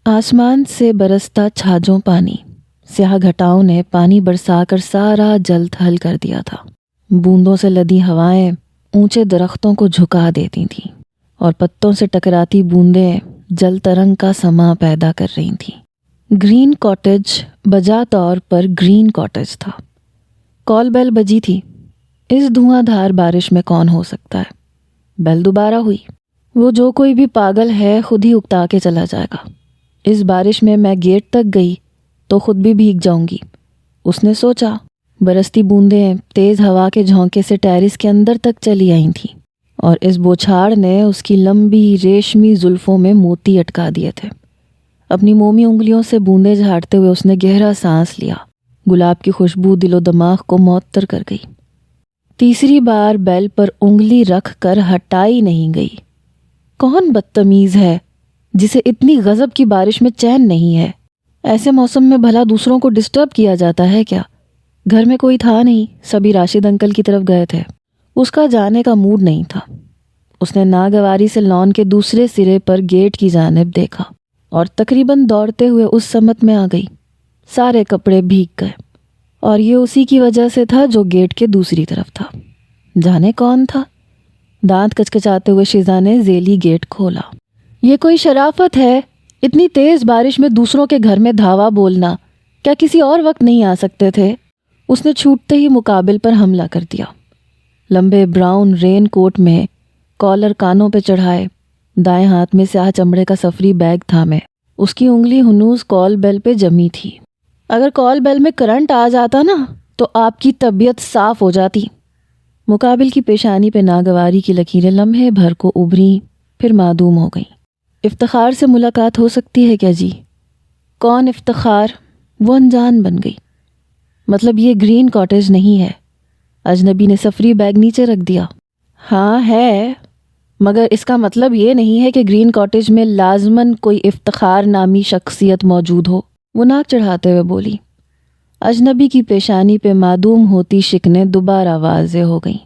آسمان سے برستا چھاجوں پانی، سیاہ گھٹاؤں نے پانی برسا کر سارا جل تھل کر دیا تھا۔ بوندوں سے لدی ہوائیں اونچے درختوں کو جھکا دیتی تھیں اور پتوں سے ٹکراتی بوندیں جل ترنگ کا سما پیدا کر رہی تھیں۔ گرین کاٹیج بجا طور پر گرین کاٹیج تھا۔ کال بیل بجی تھی۔ اس دھواں دھار بارش میں کون ہو سکتا ہے؟ بیل دوبارہ ہوئی۔ وہ جو کوئی بھی پاگل ہے خود ہی اکتا کے چلا جائے گا۔ اس بارش میں گیٹ تک گئی تو خود بھی بھیگ جاؤں گی، اس نے سوچا۔ برستی بوندیں تیز ہوا کے جھونکے سے ٹیرس کے اندر تک چلی آئی تھیں اور اس بوچھاڑ نے اس کی لمبی ریشمی زلفوں میں موتی اٹکا دیے تھے۔ اپنی مومی انگلیوں سے بوندیں جھاڑتے ہوئے اس نے گہرا سانس لیا۔ گلاب کی خوشبو دل و دماغ کو معطر کر گئی۔ تیسری بار بیل پر انگلی رکھ کر ہٹائی نہیں گئی۔ کون بدتمیز ہے جسے اتنی غضب کی بارش میں چین نہیں ہے؟ ایسے موسم میں بھلا دوسروں کو ڈسٹرب کیا جاتا ہے کیا؟ گھر میں کوئی تھا نہیں، سبھی راشد انکل کی طرف گئے تھے۔ اس کا جانے کا موڈ نہیں تھا۔ اس نے ناگواری سے لان کے دوسرے سرے پر گیٹ کی جانب دیکھا اور تقریباً دوڑتے ہوئے اس سمت میں آ گئی۔ سارے کپڑے بھیگ گئے اور یہ اسی کی وجہ سے تھا جو گیٹ کے دوسری طرف تھا۔ جانے کون تھا؟ دانت کچکچاتے ہوئے شیزا نے ذیلی گیٹ کھولا۔ یہ کوئی شرافت ہے؟ اتنی تیز بارش میں دوسروں کے گھر میں دھاوا بولنا، کیا کسی اور وقت نہیں آ سکتے تھے؟ اس نے چھوٹتے ہی مقابل پر حملہ کر دیا۔ لمبے براؤن رین کوٹ میں، کالر کانوں پہ چڑھائے، دائیں ہاتھ میں سیاہ چمڑے کا سفری بیگ تھامے، اس کی انگلی ہنوز کال بیل پہ جمی تھی۔ اگر کال بیل میں کرنٹ آ جاتا نا تو آپ کی طبیعت صاف ہو جاتی۔ مقابل کی پیشانی پہ ناگواری کی لکیریں لمحے بھر کو ابھریں پھر معدوم ہو گئیں۔ افتخار سے ملاقات ہو سکتی ہے کیا جی؟ کون افتخار؟ وہ انجان بن گئی۔ مطلب یہ گرین کاٹیج نہیں ہے؟ اجنبی نے سفری بیگ نیچے رکھ دیا۔ ہاں ہے، مگر اس کا مطلب یہ نہیں ہے کہ گرین کاٹیج میں لازماً کوئی افتخار نامی شخصیت موجود ہو، وہ ناک چڑھاتے ہوئے بولی۔ اجنبی کی پیشانی پہ معدوم ہوتی شکنیں دوبارہ واضح ہو گئیں۔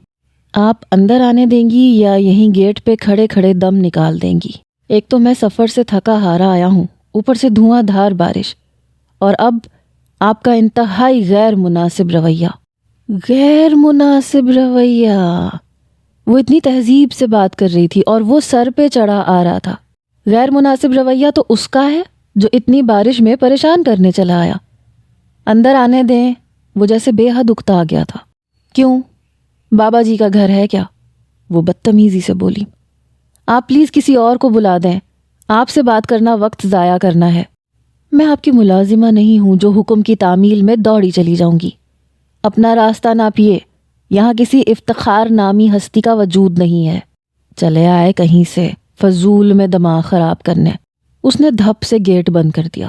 آپ اندر آنے دیں گی یا یہیں گیٹ پہ کھڑے کھڑے دم نکال دیں گی؟ ایک تو میں سفر سے تھکا ہارا آیا ہوں، اوپر سے دھواں دھار بارش، اور اب آپ کا انتہائی غیر مناسب رویہ۔ غیر مناسب رویہ؟ وہ اتنی تہذیب سے بات کر رہی تھی اور وہ سر پہ چڑھا آ رہا تھا۔ غیر مناسب رویہ تو اس کا ہے جو اتنی بارش میں پریشان کرنے چلا آیا۔ اندر آنے دیں، وہ جیسے بے حد اکتا آ گیا تھا۔ کیوں؟ بابا جی کا گھر ہے کیا؟ وہ بدتمیزی سے بولی۔ آپ پلیز کسی اور کو بلا دیں، آپ سے بات کرنا وقت ضائع کرنا ہے۔ میں آپ کی ملازمہ نہیں ہوں جو حکم کی تعمیل میں دوڑی چلی جاؤں گی۔ اپنا راستہ ناپیے، یہاں کسی افتخار نامی ہستی کا وجود نہیں ہے۔ چلے آئے کہیں سے فضول میں دماغ خراب کرنے۔ اس نے دھپ سے گیٹ بند کر دیا۔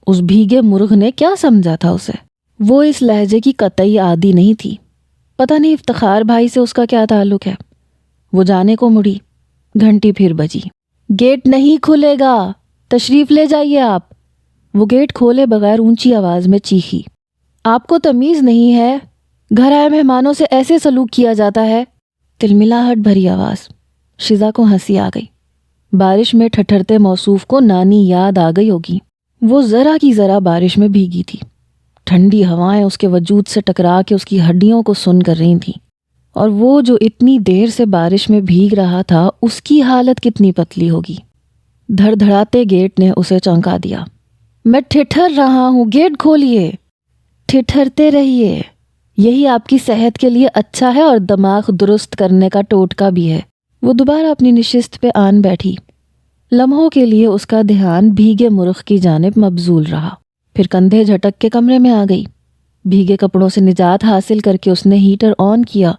اس بھیگے مرغ نے کیا سمجھا تھا اسے؟ وہ اس لہجے کی قطعی عادی نہیں تھی۔ پتہ نہیں افتخار بھائی سے اس کا کیا تعلق ہے۔ وہ جانے کو مڑی، گھنٹی پھر بجی۔ گیٹ نہیں کھلے گا، تشریف لے جائیے آپ۔ وہ گیٹ کھولے بغیر اونچی آواز میں چیخی۔ آپ کو تمیز نہیں ہے؟ گھر آئے مہمانوں سے ایسے سلوک کیا جاتا ہے؟ تلملاہٹ بھری آواز۔ شیزا کو ہنسی آ گئی۔ بارش میں ٹھٹھرتے موصوف کو نانی یاد آ گئی ہوگی۔ وہ ذرا کی ذرا بارش میں بھیگی تھی۔ ٹھنڈی ہوائیں اس کے وجود سے ٹکرا کے اس کی ہڈیوں کو سن کر رہی تھیں، اور وہ جو اتنی دیر سے بارش میں بھیگ رہا تھا اس کی حالت کتنی پتلی ہوگی۔ دھڑ دھڑاتے گیٹ نے اسے چونکا دیا۔ میں ٹھٹھر رہا ہوں، گیٹ کھولیے۔ ٹھٹھرتے رہیے، یہی آپ کی صحت کے لیے اچھا ہے اور دماغ درست کرنے کا ٹوٹکا بھی ہے۔ وہ دوبارہ اپنی نشست پہ آن بیٹھی۔ لمحوں کے لیے اس کا دھیان بھیگے مرغ کی جانب مبذول رہا، پھر کندھے جھٹک کے کمرے میں آ گئی۔ بھیگے کپڑوں سے نجات حاصل کر کے اس نے ہیٹر آن کیا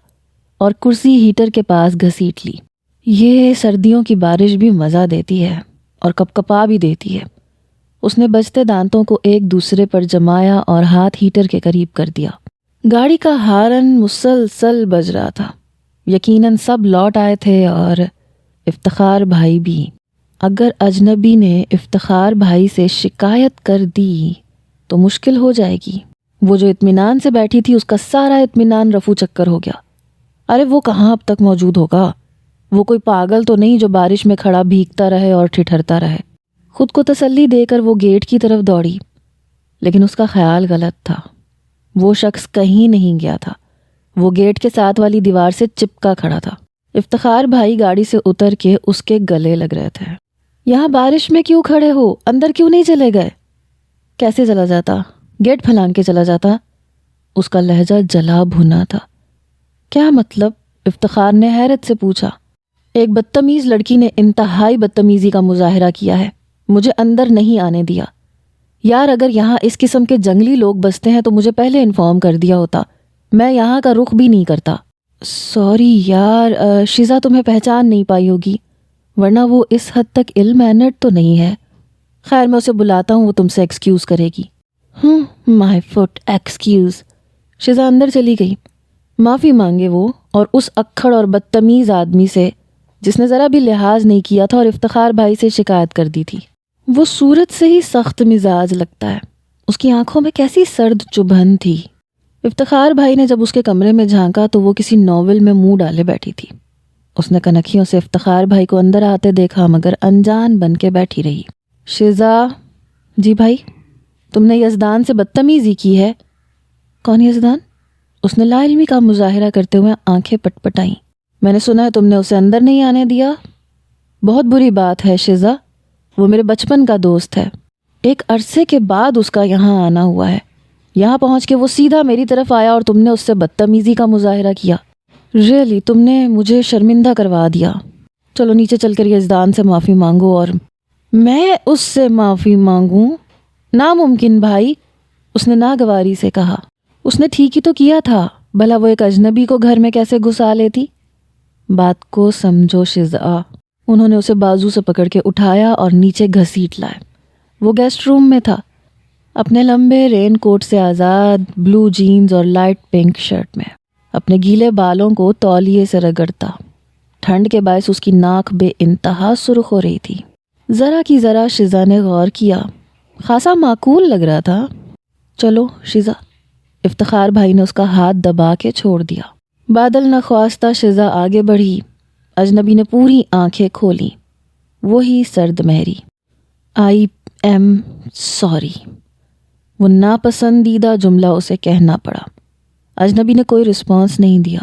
اور کرسی ہیٹر کے پاس گھسیٹ لی۔ یہ سردیوں کی بارش بھی مزہ دیتی ہے اور کپکپا بھی دیتی ہے۔ اس نے بجتے دانتوں کو ایک دوسرے پر جمایا اور ہاتھ ہیٹر کے قریب کر دیا۔ گاڑی کا ہارن مسلسل بج رہا تھا۔ یقیناً سب لوٹ آئے تھے اور افتخار بھائی بھی۔ اگر اجنبی نے افتخار بھائی سے شکایت کر دی تو مشکل ہو جائے گی۔ وہ جو اطمینان سے بیٹھی تھی اس کا سارا اطمینان رفو چکر ہو گیا۔ ارے وہ کہاں اب تک موجود ہوگا؟ وہ کوئی پاگل تو نہیں جو بارش میں کھڑا بھیگتا رہے اور ٹھٹھرتا رہے۔ خود کو تسلی دے کر وہ گیٹ کی طرف دوڑی، لیکن اس کا خیال غلط تھا۔ وہ شخص کہیں نہیں گیا تھا، وہ گیٹ کے ساتھ والی دیوار سے چپکا کھڑا تھا۔ افتخار بھائی گاڑی سے اتر کے اس کے گلے لگ رہے تھے۔ یہاں بارش میں کیوں کھڑے ہو؟ اندر کیوں نہیں چلے گئے؟ کیسے چلا جاتا؟ گیٹ پھلانگ کے چلا جاتا۔ اس کا لہجہ جلا بھنا تھا۔ کیا مطلب؟ افتخار نے حیرت سے پوچھا۔ ایک بدتمیز لڑکی نے انتہائی بدتمیزی کا مظاہرہ کیا ہے، مجھے اندر نہیں آنے دیا۔ یار اگر یہاں اس قسم کے جنگلی لوگ بستے ہیں تو مجھے پہلے انفارم کر دیا ہوتا، میں یہاں کا رخ بھی نہیں کرتا۔ سوری یار، شیزا تمہیں پہچان نہیں پائی ہوگی، ورنہ وہ اس حد تک ال مینرڈ تو نہیں ہے۔ خیر میں اسے بلاتا ہوں، وہ تم سے ایکسکیوز کرے گی۔ مائی فٹ ایکسکیوز۔ شیزا اندر چلی گئی۔ معافی مانگے وہ، اور اس اکھڑ اور بدتمیز آدمی سے جس نے ذرا بھی لحاظ نہیں کیا تھا اور افتخار بھائی سے شکایت کر دی تھی۔ وہ صورت سے ہی سخت مزاج لگتا ہے، اس کی آنکھوں میں کیسی سرد چبھن تھی۔ افتخار بھائی نے جب اس کے کمرے میں جھانکا تو وہ کسی ناول میں منہ ڈالے بیٹھی تھی۔ اس نے کنکھیوں سے افتخار بھائی کو اندر آتے دیکھا مگر انجان بن کے بیٹھی رہی۔ شیزا۔ جی بھائی؟ تم نے یزدان سے بدتمیزی کی ہے۔ کون یزدان؟ اس نے لا علمی کا مظاہرہ کرتے ہوئے آنکھیں پٹپٹائیں۔ میں نے سنا ہے تم نے اسے اندر نہیں آنے دیا۔ بہت بری بات ہے شیزا، وہ میرے بچپن کا دوست ہے، ایک عرصے کے بعد اس کا یہاں آنا ہوا ہے۔ یہاں پہنچ کے وہ سیدھا میری طرف آیا اور تم نے اس سے بدتمیزی کا مظاہرہ کیا۔ ریئلی تم نے مجھے شرمندہ کروا دیا۔ چلو نیچے چل کر یزدان سے معافی مانگو۔ اور میں اس سے معافی مانگوں؟ ناممکن بھائی، اس نے ناگواری سے کہا۔ اس نے ٹھیک ہی تو کیا تھا، بھلا وہ ایک اجنبی کو گھر میں کیسے گھسا لیتی؟ بات کو سمجھو شیزا۔ انہوں نے اسے بازو سے پکڑ کے اٹھایا اور نیچے گھسیٹ لائے۔ وہ گیسٹ روم میں تھا، اپنے لمبے رین کوٹ سے آزاد، بلو جینز اور لائٹ پنک شرٹ میں، اپنے گیلے بالوں کو تولیے سے رگڑتا۔ ٹھنڈ کے باعث اس کی ناک بے انتہا سرخ ہو رہی تھی۔ ذرا کی ذرا شیزا نے غور کیا، خاصا معقول لگ رہا تھا۔ چلو شیزا۔ افتخار بھائی نے اس کا ہاتھ دبا کے چھوڑ دیا۔ بادل نخواستہ شیزا آگے بڑھی۔ اجنبی نے پوری آنکھیں کھولی۔ وہی سرد مہری آئی ایم سوری، وہ ناپسندیدہ جملہ اسے کہنا پڑا۔ اجنبی نے کوئی رسپانس نہیں دیا۔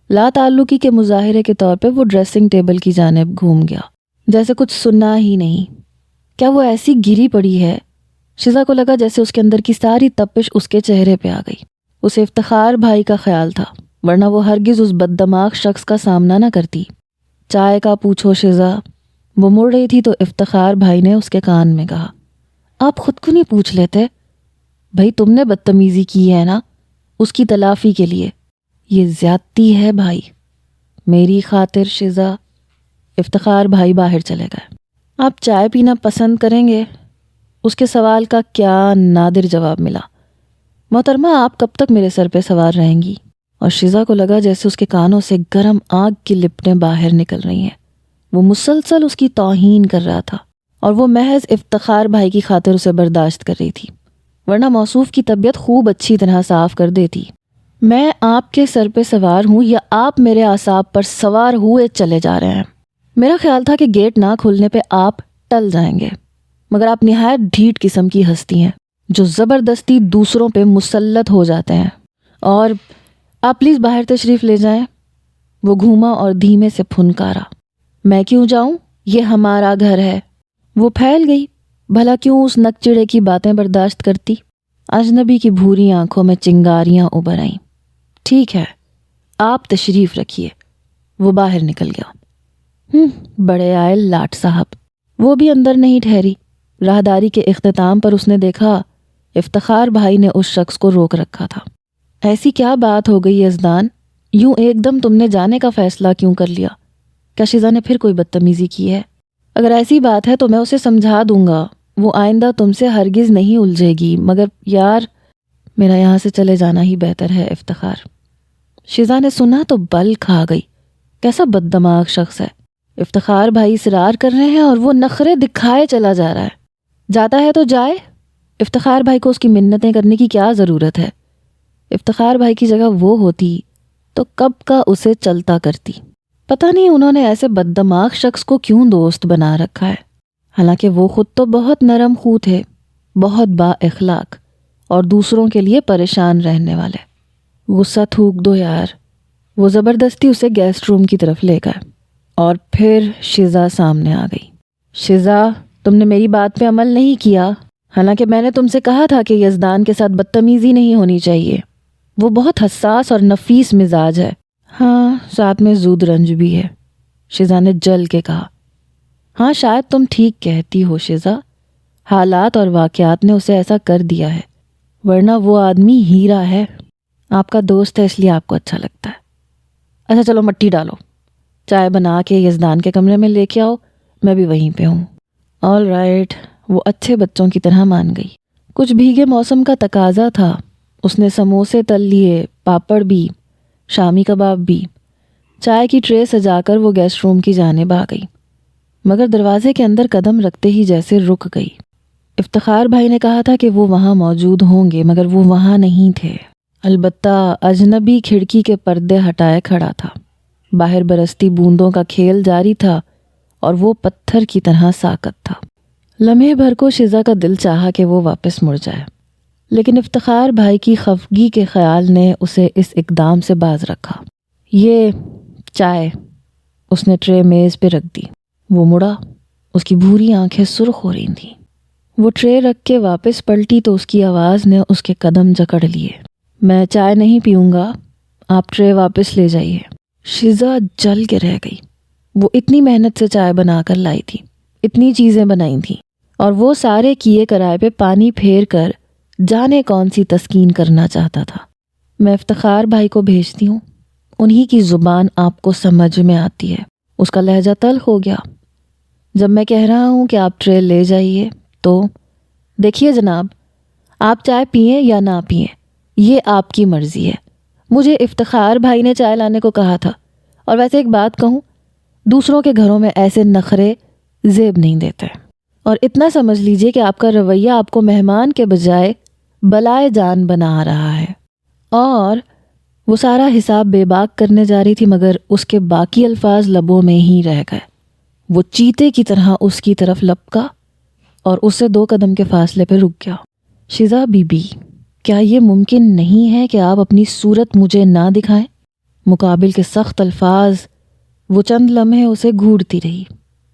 لا تعلقی کے مظاہرے کے طور پہ وہ ڈریسنگ ٹیبل کی جانب گھوم گیا، جیسے کچھ سنا ہی نہیں۔ کیا وہ ایسی گری پڑی ہے؟ شیزا کو لگا جیسے اس کے اندر کی ساری تپش اس کے چہرے پہ آ گئی۔ اسے افتخار بھائی کا خیال تھا، ورنہ وہ ہرگز اس بددماغ شخص کا سامنا نہ کرتی۔ چائے کا پوچھو شیزا۔ وہ مڑ رہی تھی تو افتخار بھائی نے اس کے کان میں کہا، آپ خود کو نہیں پوچھ لیتے؟ بھائی تم نے بدتمیزی کی ہے نا، اس کی تلافی کے لیے یہ زیادتی ہے بھائی۔ میری خاطر شیزا۔ افتخار بھائی باہر چلے گئے۔ آپ چائے پینا پسند کریں گے؟ اس کے سوال کا کیا نادر جواب ملا۔ محترمہ آپ کب تک میرے سر پہ سوار رہیں گی؟ اور شیزا کو لگا جیسے اس کے کانوں سے گرم آگ کی لپٹیں باہر نکل رہی ہیں۔ وہ مسلسل اس کی توہین کر رہا تھا اور وہ محض افتخار بھائی کی خاطر اسے برداشت کر رہی تھی، ورنہ موصوف کی طبیعت خوب اچھی طرح صاف کر دیتی۔ میں آپ کے سر پہ سوار ہوں یا آپ میرے اعصاب پر سوار ہوئے چلے جا رہے ہیں؟ میرا خیال تھا کہ گیٹ نہ کھلنے پہ آپ ٹل جائیں گے، مگر آپ نہایت ڈھیٹ قسم کی ہستی ہیں جو زبردستی دوسروں پہ مسلط ہو جاتے ہیں۔ اور آپ پلیز باہر تشریف لے جائیں۔ وہ گھوما اور دھیمے سے پھنکارا۔ میں کیوں جاؤں؟ یہ ہمارا گھر ہے۔ وہ پھیل گئی، بھلا کیوں اس نکچڑے کی باتیں برداشت کرتی؟ اجنبی کی بھوری آنکھوں میں چنگاریاں ابھر آئیں۔ ٹھیک ہے، آپ تشریف رکھیے۔ وہ باہر نکل گیا۔ بڑے آئے لاٹ صاحب۔ وہ بھی اندر نہیں ٹھہری۔ راہداری کے اختتام پر اس نے دیکھا افتخار بھائی نے اس شخص کو روک رکھا تھا۔ ایسی کیا بات ہو گئی یزدان؟ یوں ایک دم تم نے جانے کا فیصلہ کیوں کر لیا؟ کیا شیزا نے پھر کوئی بدتمیزی کی ہے؟ اگر ایسی بات ہے تو میں اسے سمجھا دوں گا، وہ آئندہ تم سے ہرگز نہیں الجھے گی، مگر یار میرا یہاں سے چلے جانا ہی بہتر ہے افتخار۔ شیزا نے سنا تو بل کھا گئی۔ کیسا بددماغ شخص ہے! افتخار بھائی اصرار کر رہے ہیں اور وہ نخرے دکھائے چلا جا رہا ہے۔ جاتا ہے تو جائے، افتخار بھائی کو اس کی منتیں کرنے کی کیا ضرورت ہے؟ افتخار بھائی کی جگہ وہ ہوتی تو کب کا اسے چلتا کرتی۔ پتہ نہیں انہوں نے ایسے بددماغ شخص کو کیوں دوست بنا رکھا ہے۔ حالانکہ وہ خود تو بہت نرم خو تھے، بہت با اخلاق اور دوسروں کے لیے پریشان رہنے والے۔ غصہ تھوک دو یار۔ وہ زبردستی اسے گیسٹ روم کی طرف لے گئے اور پھر شزا سامنے آ گئی۔ شزا، تم نے میری بات پہ عمل نہیں کیا، حالانکہ میں نے تم سے کہا تھا کہ یزدان کے ساتھ بدتمیزی نہیں ہونی چاہیے، وہ بہت حساس اور نفیس مزاج ہے۔ ہاں، ساتھ میں زود رنج بھی ہے، شزا نے جل کے کہا۔ ہاں شاید تم ٹھیک کہتی ہو شزا، حالات اور واقعات نے اسے ایسا کر دیا ہے، ورنہ وہ آدمی ہیرا ہے۔ آپ کا دوست ہے اس لیے آپ کو اچھا لگتا ہے۔ اچھا چلو مٹی ڈالو، چائے بنا کے یزدان کے کمرے میں لے کے آؤ، میں بھی وہیں پہ ہوں۔ آل رائٹ، وہ اچھے بچوں کی طرح مان گئی۔ کچھ بھیگے موسم کا تقاضا تھا، اس نے سموسے تل لیے، پاپڑ بھی، شامی کباب بھی۔ چائے کی ٹرے سجا کر وہ گیسٹ روم کی جانب آ گئی، مگر دروازے کے اندر قدم رکھتے ہی جیسے رک گئی۔ افتخار بھائی نے کہا تھا کہ وہ وہاں موجود ہوں گے، مگر وہ وہاں نہیں تھے۔ البتہ اجنبی کھڑکی کے پردے ہٹائے کھڑا تھا۔ باہر برستی بوندوں کا کھیل جاری تھا اور وہ پتھر کی طرح ساکت تھا۔ لمحے بھر کو شزا کا دل چاہا کہ وہ واپس مڑ جائے، لیکن افتخار بھائی کی خفگی کے خیال نے اسے اس اقدام سے باز رکھا۔ یہ چائے، اس نے ٹرے میز پہ رکھ دی۔ وہ مڑا، اس کی بھوری آنکھیں سرخ ہو رہی تھیں۔ وہ ٹرے رکھ کے واپس پلٹی تو اس کی آواز نے اس کے قدم جکڑ لیے۔ میں چائے نہیں پیوں گا، آپ ٹرے واپس لے جائیے۔ شزا جل کے رہ گئی۔ وہ اتنی محنت سے چائے بنا کر لائی تھی، اتنی چیزیں بنائی تھیں، اور وہ سارے کیے کرائے پہ پانی پھیر کر جانے کون سی تسکین کرنا چاہتا تھا۔ میں افتخار بھائی کو بھیجتی ہوں، انہی کی زبان آپ کو سمجھ میں آتی ہے۔ اس کا لہجہ تلخ ہو گیا۔ جب میں کہہ رہا ہوں کہ آپ ٹرے لے جائیے تو دیکھیے جناب، آپ چائے پئیں یا نہ پئیں، یہ آپ کی مرضی ہے۔ مجھے افتخار بھائی نے چائے لانے کو کہا تھا، اور ویسے ایک بات کہوں، دوسروں کے گھروں میں ایسے نخرے زیب نہیں دیتے، اور اتنا سمجھ لیجئے کہ آپ کا رویہ آپ کو مہمان کے بجائے بلائے جان بنا رہا ہے۔ اور وہ سارا حساب بے باک کرنے جا رہی تھی، مگر اس کے باقی الفاظ لبوں میں ہی رہ گئے۔ وہ چیتے کی طرح اس کی طرف لپکا اور اس سے 2 قدم کے فاصلے پہ رک گیا۔ شزا بی بی، کیا یہ ممکن نہیں ہے کہ آپ اپنی صورت مجھے نہ دکھائیں؟ مقابل کے سخت الفاظ۔ وہ چند لمحے اسے گھورتی رہی۔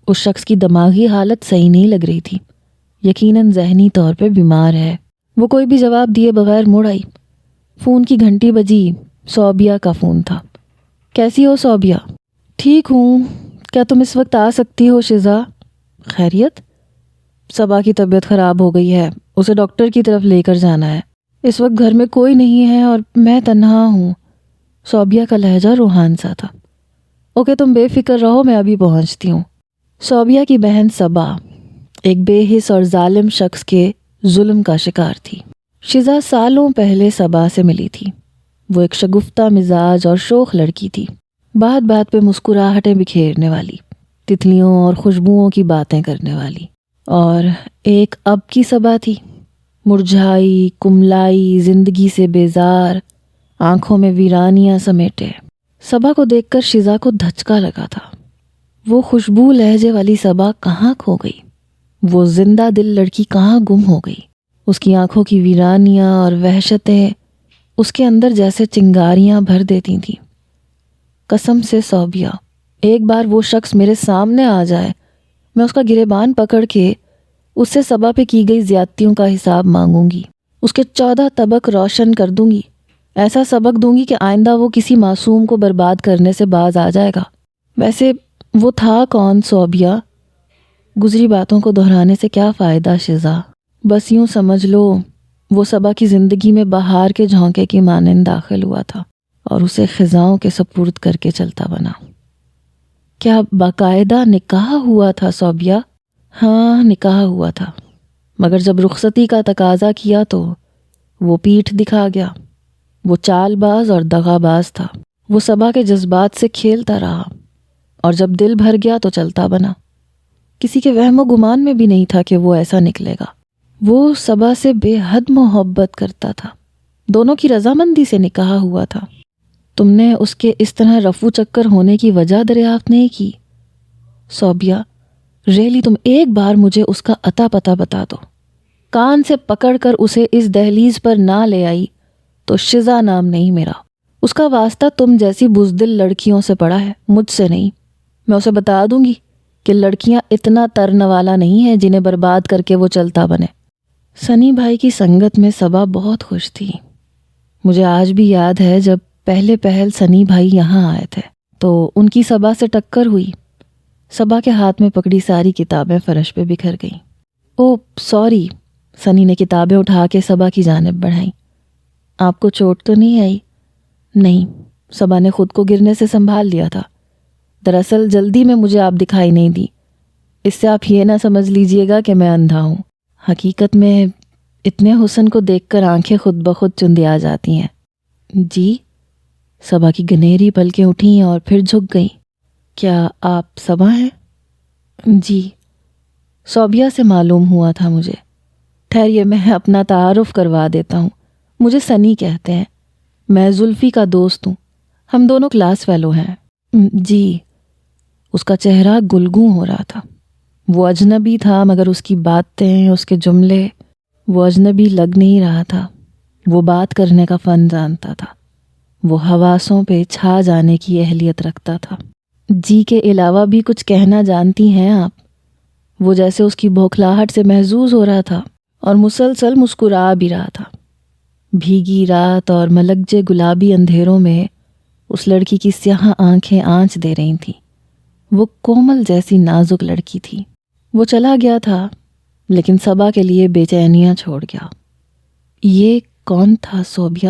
اس شخص کی دماغی حالت صحیح نہیں لگ رہی تھی، یقیناً ذہنی طور پہ بیمار ہے۔ وہ کوئی بھی جواب دیے بغیر مڑ آئی۔ فون کی گھنٹی بجی، صوبیہ کا فون تھا۔ کیسی ہو صوبیہ؟ ٹھیک ہوں، کیا تم اس وقت آ سکتی ہو شزا؟ خیریت؟ صبا کی طبیعت خراب ہو گئی ہے، اسے ڈاکٹر کی طرف لے کر جانا ہے۔ اس وقت گھر میں کوئی نہیں ہے اور میں تنہا ہوں۔ صوبیہ کا لہجہ روحان سا تھا۔ اوکے تم بے فکر رہو، میں ابھی پہنچتی ہوں۔ صوبیہ کی بہن صبا ایک بے حس اور ظالم شخص کے ظلم کا شکار تھی۔ شزا سالوں پہلے صبا سے ملی تھی۔ وہ ایک شگفتہ مزاج اور شوخ لڑکی تھی، بات بات پہ مسکراہٹیں بکھیرنے والی، تتلیوں اور خوشبوؤں کی باتیں کرنے والی۔ اور ایک اب کی صبا تھی، مرجھائی، کملائی، زندگی سے بیزار، آنکھوں میں ویرانیاں سمیٹے۔ صبا کو دیکھ کر شزا کو دھچکا لگا تھا۔ وہ خوشبو لہجے والی صبا کہاں کھو گئی؟ وہ زندہ دل لڑکی کہاں گم ہو گئی؟ اس کی آنکھوں کی ویرانیاں اور وحشتیں اس کے اندر جیسے چنگاریاں بھر دیتی تھیں۔ قسم سے صوبیہ، ایک بار وہ شخص میرے سامنے آ جائے، میں اس کا گریبان پکڑ کے اس سے صبا پہ کی گئی زیادتیوں کا حساب مانگوں گی، اس کے 14 طبق روشن کر دوں گی، ایسا سبق دوں گی کہ آئندہ وہ کسی معصوم کو برباد کرنے سے باز آ جائے گا۔ ویسے وہ تھا کون صوبیہ؟ گزری باتوں کو دہرانے سے کیا فائدہ شزا؟ بس یوں سمجھ لو وہ صبا کی زندگی میں بہار کے جھونکے کی مانند داخل ہوا تھا اور اسے خزاؤں کے سپرد کر کے چلتا بنا۔ کیا باقاعدہ نکاح ہوا تھا صوبیہ؟ ہاں نکاح ہوا تھا، مگر جب رخصتی کا تقاضا کیا تو وہ پیٹھ دکھا گیا۔ وہ چال باز اور دغا باز تھا۔ وہ صبا کے جذبات سے کھیلتا رہا اور جب دل بھر گیا تو چلتا بنا۔ کسی کے وہم و گمان میں بھی نہیں تھا کہ وہ ایسا نکلے گا۔ وہ صبا سے بے حد محبت کرتا تھا، دونوں کی رضامندی سے نکاح ہوا تھا۔ تم نے اس کے اس طرح رفو چکر ہونے کی وجہ دریافت نہیں کی؟ صوبیہ، ریلی تم ایک بار مجھے اس کا اتا پتہ بتا دو. کان سے پکڑ کر اسے اس دہلیز پر نہ لے آئی تو شزا نام نہیں میرا. اس کا واسطہ تم جیسی بزدل لڑکیوں سے پڑا ہے، مجھ سے نہیں. میں اسے بتا دوں گی کہ لڑکیاں اتنا ترن والا نہیں ہیں جنہیں برباد کر کے وہ چلتا بنے. سنی بھائی کی سنگت میں صبا بہت خوش تھی. مجھے آج بھی یاد ہے جب پہلے پہل سنی بھائی یہاں آئے تھے تو ان کی صبا سے ٹکر ہوئی. صبا کے ہاتھ میں پکڑی ساری کتابیں فرش پہ بکھر گئیں. او سوری. سنی نے کتابیں اٹھا کے صبا کی جانب بڑھائیں. آپ کو چوٹ تو نہیں آئی؟ نہیں. صبا نے خود کو گرنے سے سنبھال لیا تھا. دراصل جلدی میں مجھے آپ دکھائی نہیں دی. اس سے آپ یہ نہ سمجھ لیجئے گا کہ میں اندھا ہوں. حقیقت میں اتنے حسن کو دیکھ کر آنکھیں خود بخود چندیا جاتی ہیں. جی؟ صبا کی گنہری پلکیں اٹھیں اور پھر جھک گئیں. کیا آپ صبا ہیں؟ جی. صوبیہ سے معلوم ہوا تھا مجھے. ٹھہریے میں اپنا تعارف کروا دیتا ہوں. مجھے سنی کہتے ہیں. میں زلفی کا دوست ہوں. ہم دونوں کلاس فیلو ہیں. جی. اس کا چہرہ گلگوں ہو رہا تھا. وہ اجنبی تھا مگر اس کی باتیں، اس کے جملے، وہ اجنبی لگ نہیں رہا تھا. وہ بات کرنے کا فن جانتا تھا. وہ حواسوں پہ چھا جانے کی اہلیت رکھتا تھا. جی کے علاوہ بھی کچھ کہنا جانتی ہیں آپ؟ وہ جیسے اس کی بھوکھلاہٹ سے محظوظ ہو رہا تھا اور مسلسل مسکرا بھی رہا تھا. بھیگی رات اور ملگجے گلابی اندھیروں میں اس لڑکی کی سیاہ آنکھیں آنچ دے رہی تھیں. وہ کومل جیسی نازک لڑکی تھی. وہ چلا گیا تھا لیکن صبا کے لیے بے چینیاں چھوڑ گیا. یہ کون تھا صوبیہ؟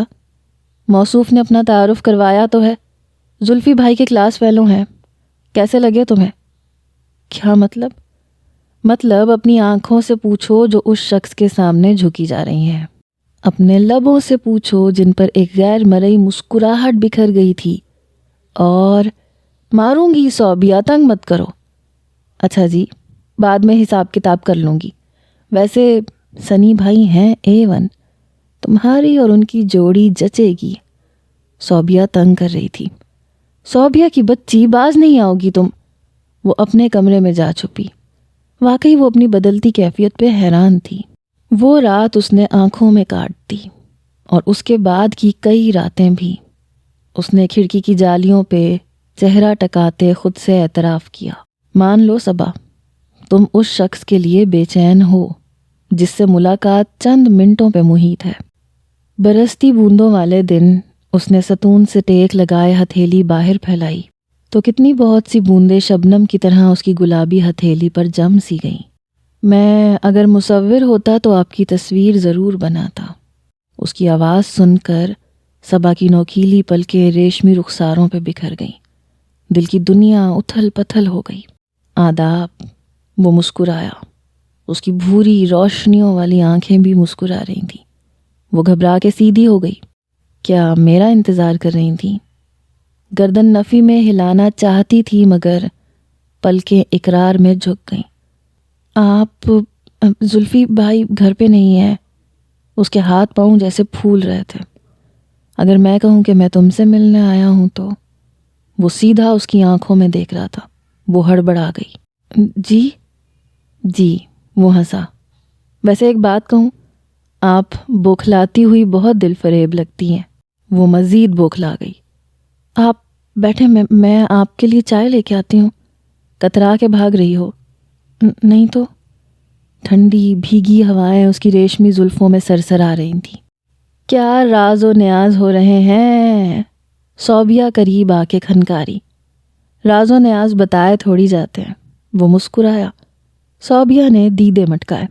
موصوف نے اپنا تعارف کروایا تو ہے. زلفی بھائی کے کلاس فیلو ہیں. کیسے لگے تمہیں؟ کیا مطلب؟ مطلب اپنی آنکھوں سے پوچھو جو اس شخص کے سامنے جھکی جا رہی ہیں. اپنے لبوں سے پوچھو جن پر ایک غیر مرئی مسکراہٹ بکھر گئی تھی. اور ماروں گی صوبیہ، تنگ مت کرو. اچھا جی، بعد میں حساب کتاب کر لوں گی. ویسے سنی بھائی ہیں A1. تمہاری اور ان کی جوڑی جچے گی. صوبیہ تنگ کر رہی تھی. صوبیہ کی بچی، باز نہیں آؤ گی تم. وہ اپنے کمرے میں جا چھپی. واقعی وہ اپنی بدلتی کیفیت پہ حیران تھی. وہ رات اس نے آنکھوں میں کاٹ دی اور اس کے بعد کی کئی راتیں بھی. اس نے کھڑکی کی جالیوں پہ چہرہ ٹکاتے خود سے اعتراف کیا. مان لو صبا، تم اس شخص کے لیے بے چین ہو جس سے ملاقات چند منٹوں پہ محیط ہے. برستی بوندوں والے دن اس نے ستون سے ٹیک لگائے ہتھیلی باہر پھیلائی تو کتنی بہت سی بوندیں شبنم کی طرح اس کی گلابی ہتھیلی پر جم سی گئیں. میں اگر مصور ہوتا تو آپ کی تصویر ضرور بناتا. اس کی آواز سن کر صبا کی نوکیلی پلکیں ریشمی رخساروں پہ بکھر گئیں. دل کی دنیا اتھل پتھل ہو گئی. آداب. وہ مسکرایا. اس کی بھوری روشنیوں والی آنکھیں بھی مسکرا رہی تھیں. وہ گھبرا کے سیدھی ہو گئی. کیا میرا انتظار کر رہی تھیں؟ گردن نفی میں ہلانا چاہتی تھی مگر پلکیں اقرار میں جھک گئیں. آپ زلفی بھائی گھر پہ نہیں ہیں. اس کے ہاتھ پاؤں جیسے پھول رہے تھے. اگر میں کہوں کہ میں تم سے ملنے آیا ہوں تو؟ وہ سیدھا اس کی آنکھوں میں دیکھ رہا تھا. وہ ہڑبڑا گئی. جی؟ جی. وہ ہنسا. ویسے ایک بات کہوں، آپ بوکھلاتی ہوئی بہت دل فریب لگتی ہیں. وہ مزید بوکھلا گئی. آپ بیٹھے، میں آپ کے لیے چائے لے کے آتی ہوں. کترا کے بھاگ رہی ہو؟ نہیں تو. ٹھنڈی بھیگی ہوائیں اس کی ریشمی زلفوں میں سرسرا رہی تھیں. کیا راز و نیاز ہو رہے ہیں؟ صوبیہ قریب آ کے کھنکاری. راز و نیاز بتائے تھوڑی جاتے ہیں. وہ مسکرایا. صوبیہ نے دیدے مٹکائے.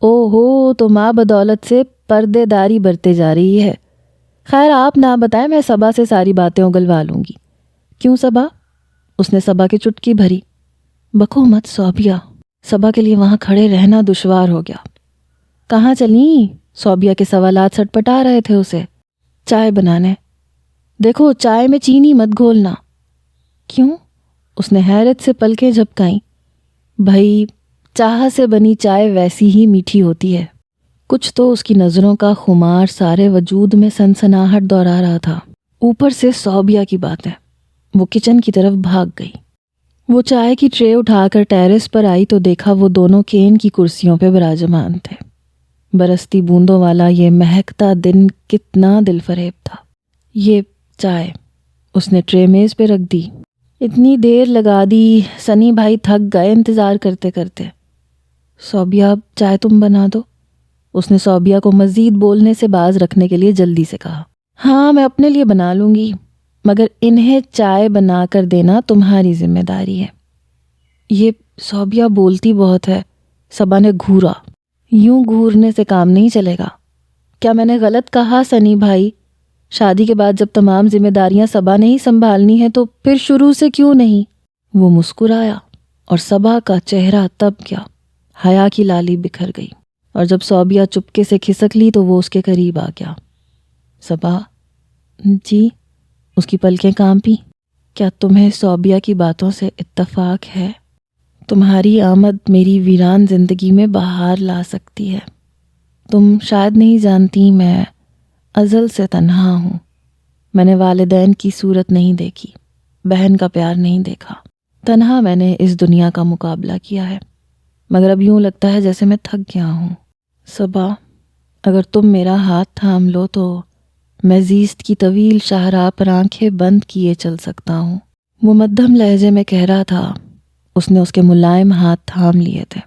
او ہو، تو ماں بدولت سے پردے داری برتے جا رہی ہے. خیر آپ نہ بتائیں، میں صبا سے ساری باتیں اگلوا لوں گی. کیوں صبا؟ اس نے صبا کی چٹکی بھری. بکو مت صوبیہ. صبا کے لیے وہاں کھڑے رہنا دشوار ہو گیا. کہاں چلیں؟ صوبیہ کے سوالات سٹپٹا رہے تھے اسے. چائے بنانے. دیکھو چائے میں چینی مت گھولنا. کیوں؟ اس نے حیرت سے پلکیں جھپکائیں. بھائی چاہ سے بنی چائے ویسی ہی میٹھی ہوتی ہے. کچھ تو اس کی نظروں کا خمار سارے وجود میں سنسناہٹ دورا رہا تھا. اوپر سے صوبیہ کی باتیں. وہ کچن کی طرف بھاگ گئی. وہ چائے کی ٹرے اٹھا کر ٹیرس پر آئی تو دیکھا وہ دونوں کین کی کرسیوں پہ براجمان تھے۔ برستی بوندوں والا یہ مہکتا دن کتنا دل فریب تھا۔ یہ چائے اس نے ٹرے میز پہ رکھ دی۔ اتنی دیر لگا دی، سنی بھائی تھک گئے انتظار کرتے کرتے۔ صوبیہ چائے تم بنا دو، اس نے صوبیہ کو مزید بولنے سے باز رکھنے کے لیے جلدی سے کہا۔ ہاں میں اپنے لیے بنا لوں گی، مگر انہیں چائے بنا کر دینا تمہاری ذمہ داری ہے۔ یہ صوبیہ بولتی بہت ہے، صبا نے گھورا۔ یوں گھورنے سے کام نہیں چلے گا۔ کیا میں نے غلط کہا سنی بھائی؟ شادی کے بعد جب تمام ذمہ داریاں صبا نے ہی سنبھالنی ہے تو پھر شروع سے کیوں نہیں؟ وہ مسکرایا اور صبا کا چہرہ تب گیا، حیا کی لالی بکھر گئی، اور جب صوبیہ چپکے سے کھسک لی تو وہ اس کے قریب آ گیا۔ صبا جی؟ اس کی پلکیں کانپی۔ کیا تمہیں صوبیہ کی باتوں سے اتفاق ہے؟ تمہاری آمد میری ویران زندگی میں بہار لا سکتی ہے۔ تم شاید نہیں جانتی میں ازل سے تنہا ہوں۔ میں نے والدین کی صورت نہیں دیکھی، بہن کا پیار نہیں دیکھا، تنہا میں نے اس دنیا کا مقابلہ کیا ہے، مگر اب یوں لگتا ہے جیسے میں تھک گیا ہوں۔ صبا اگر تم میرا ہاتھ تھام لو تو میں زیست کی طویل شاہراہ پر آنکھیں بند کیے چل سکتا ہوں۔ وہ مدھم لہجے میں کہہ رہا تھا۔ اس نے اس کے ملائم ہاتھ تھام لیے تھے۔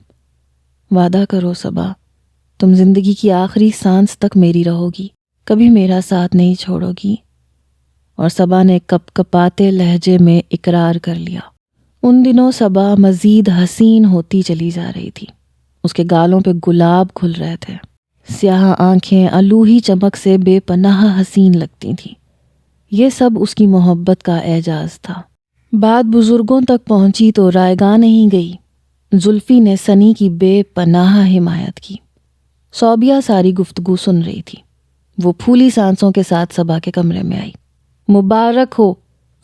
وعدہ کرو صبا، تم زندگی کی آخری سانس تک میری رہو گی، کبھی میرا ساتھ نہیں چھوڑو گی۔ اور صبا نے کپ کپاتے لہجے میں اقرار کر لیا۔ ان دنوں صبا مزید حسین ہوتی چلی جا رہی تھی۔ اس کے گالوں پہ گلاب کھل رہے تھے، سیاہ آنکھیں الوہی چمک سے بے پناہ حسین لگتی تھیں۔ یہ سب اس کی محبت کا اعجاز تھا۔ بات بزرگوں تک پہنچی تو رائیگاں نہیں گئی۔ زلفی نے سنی کی بے پناہ حمایت کی۔ صوبیہ ساری گفتگو سن رہی تھی۔ وہ پھولی سانسوں کے ساتھ صبا کے کمرے میں آئی۔ مبارک ہو،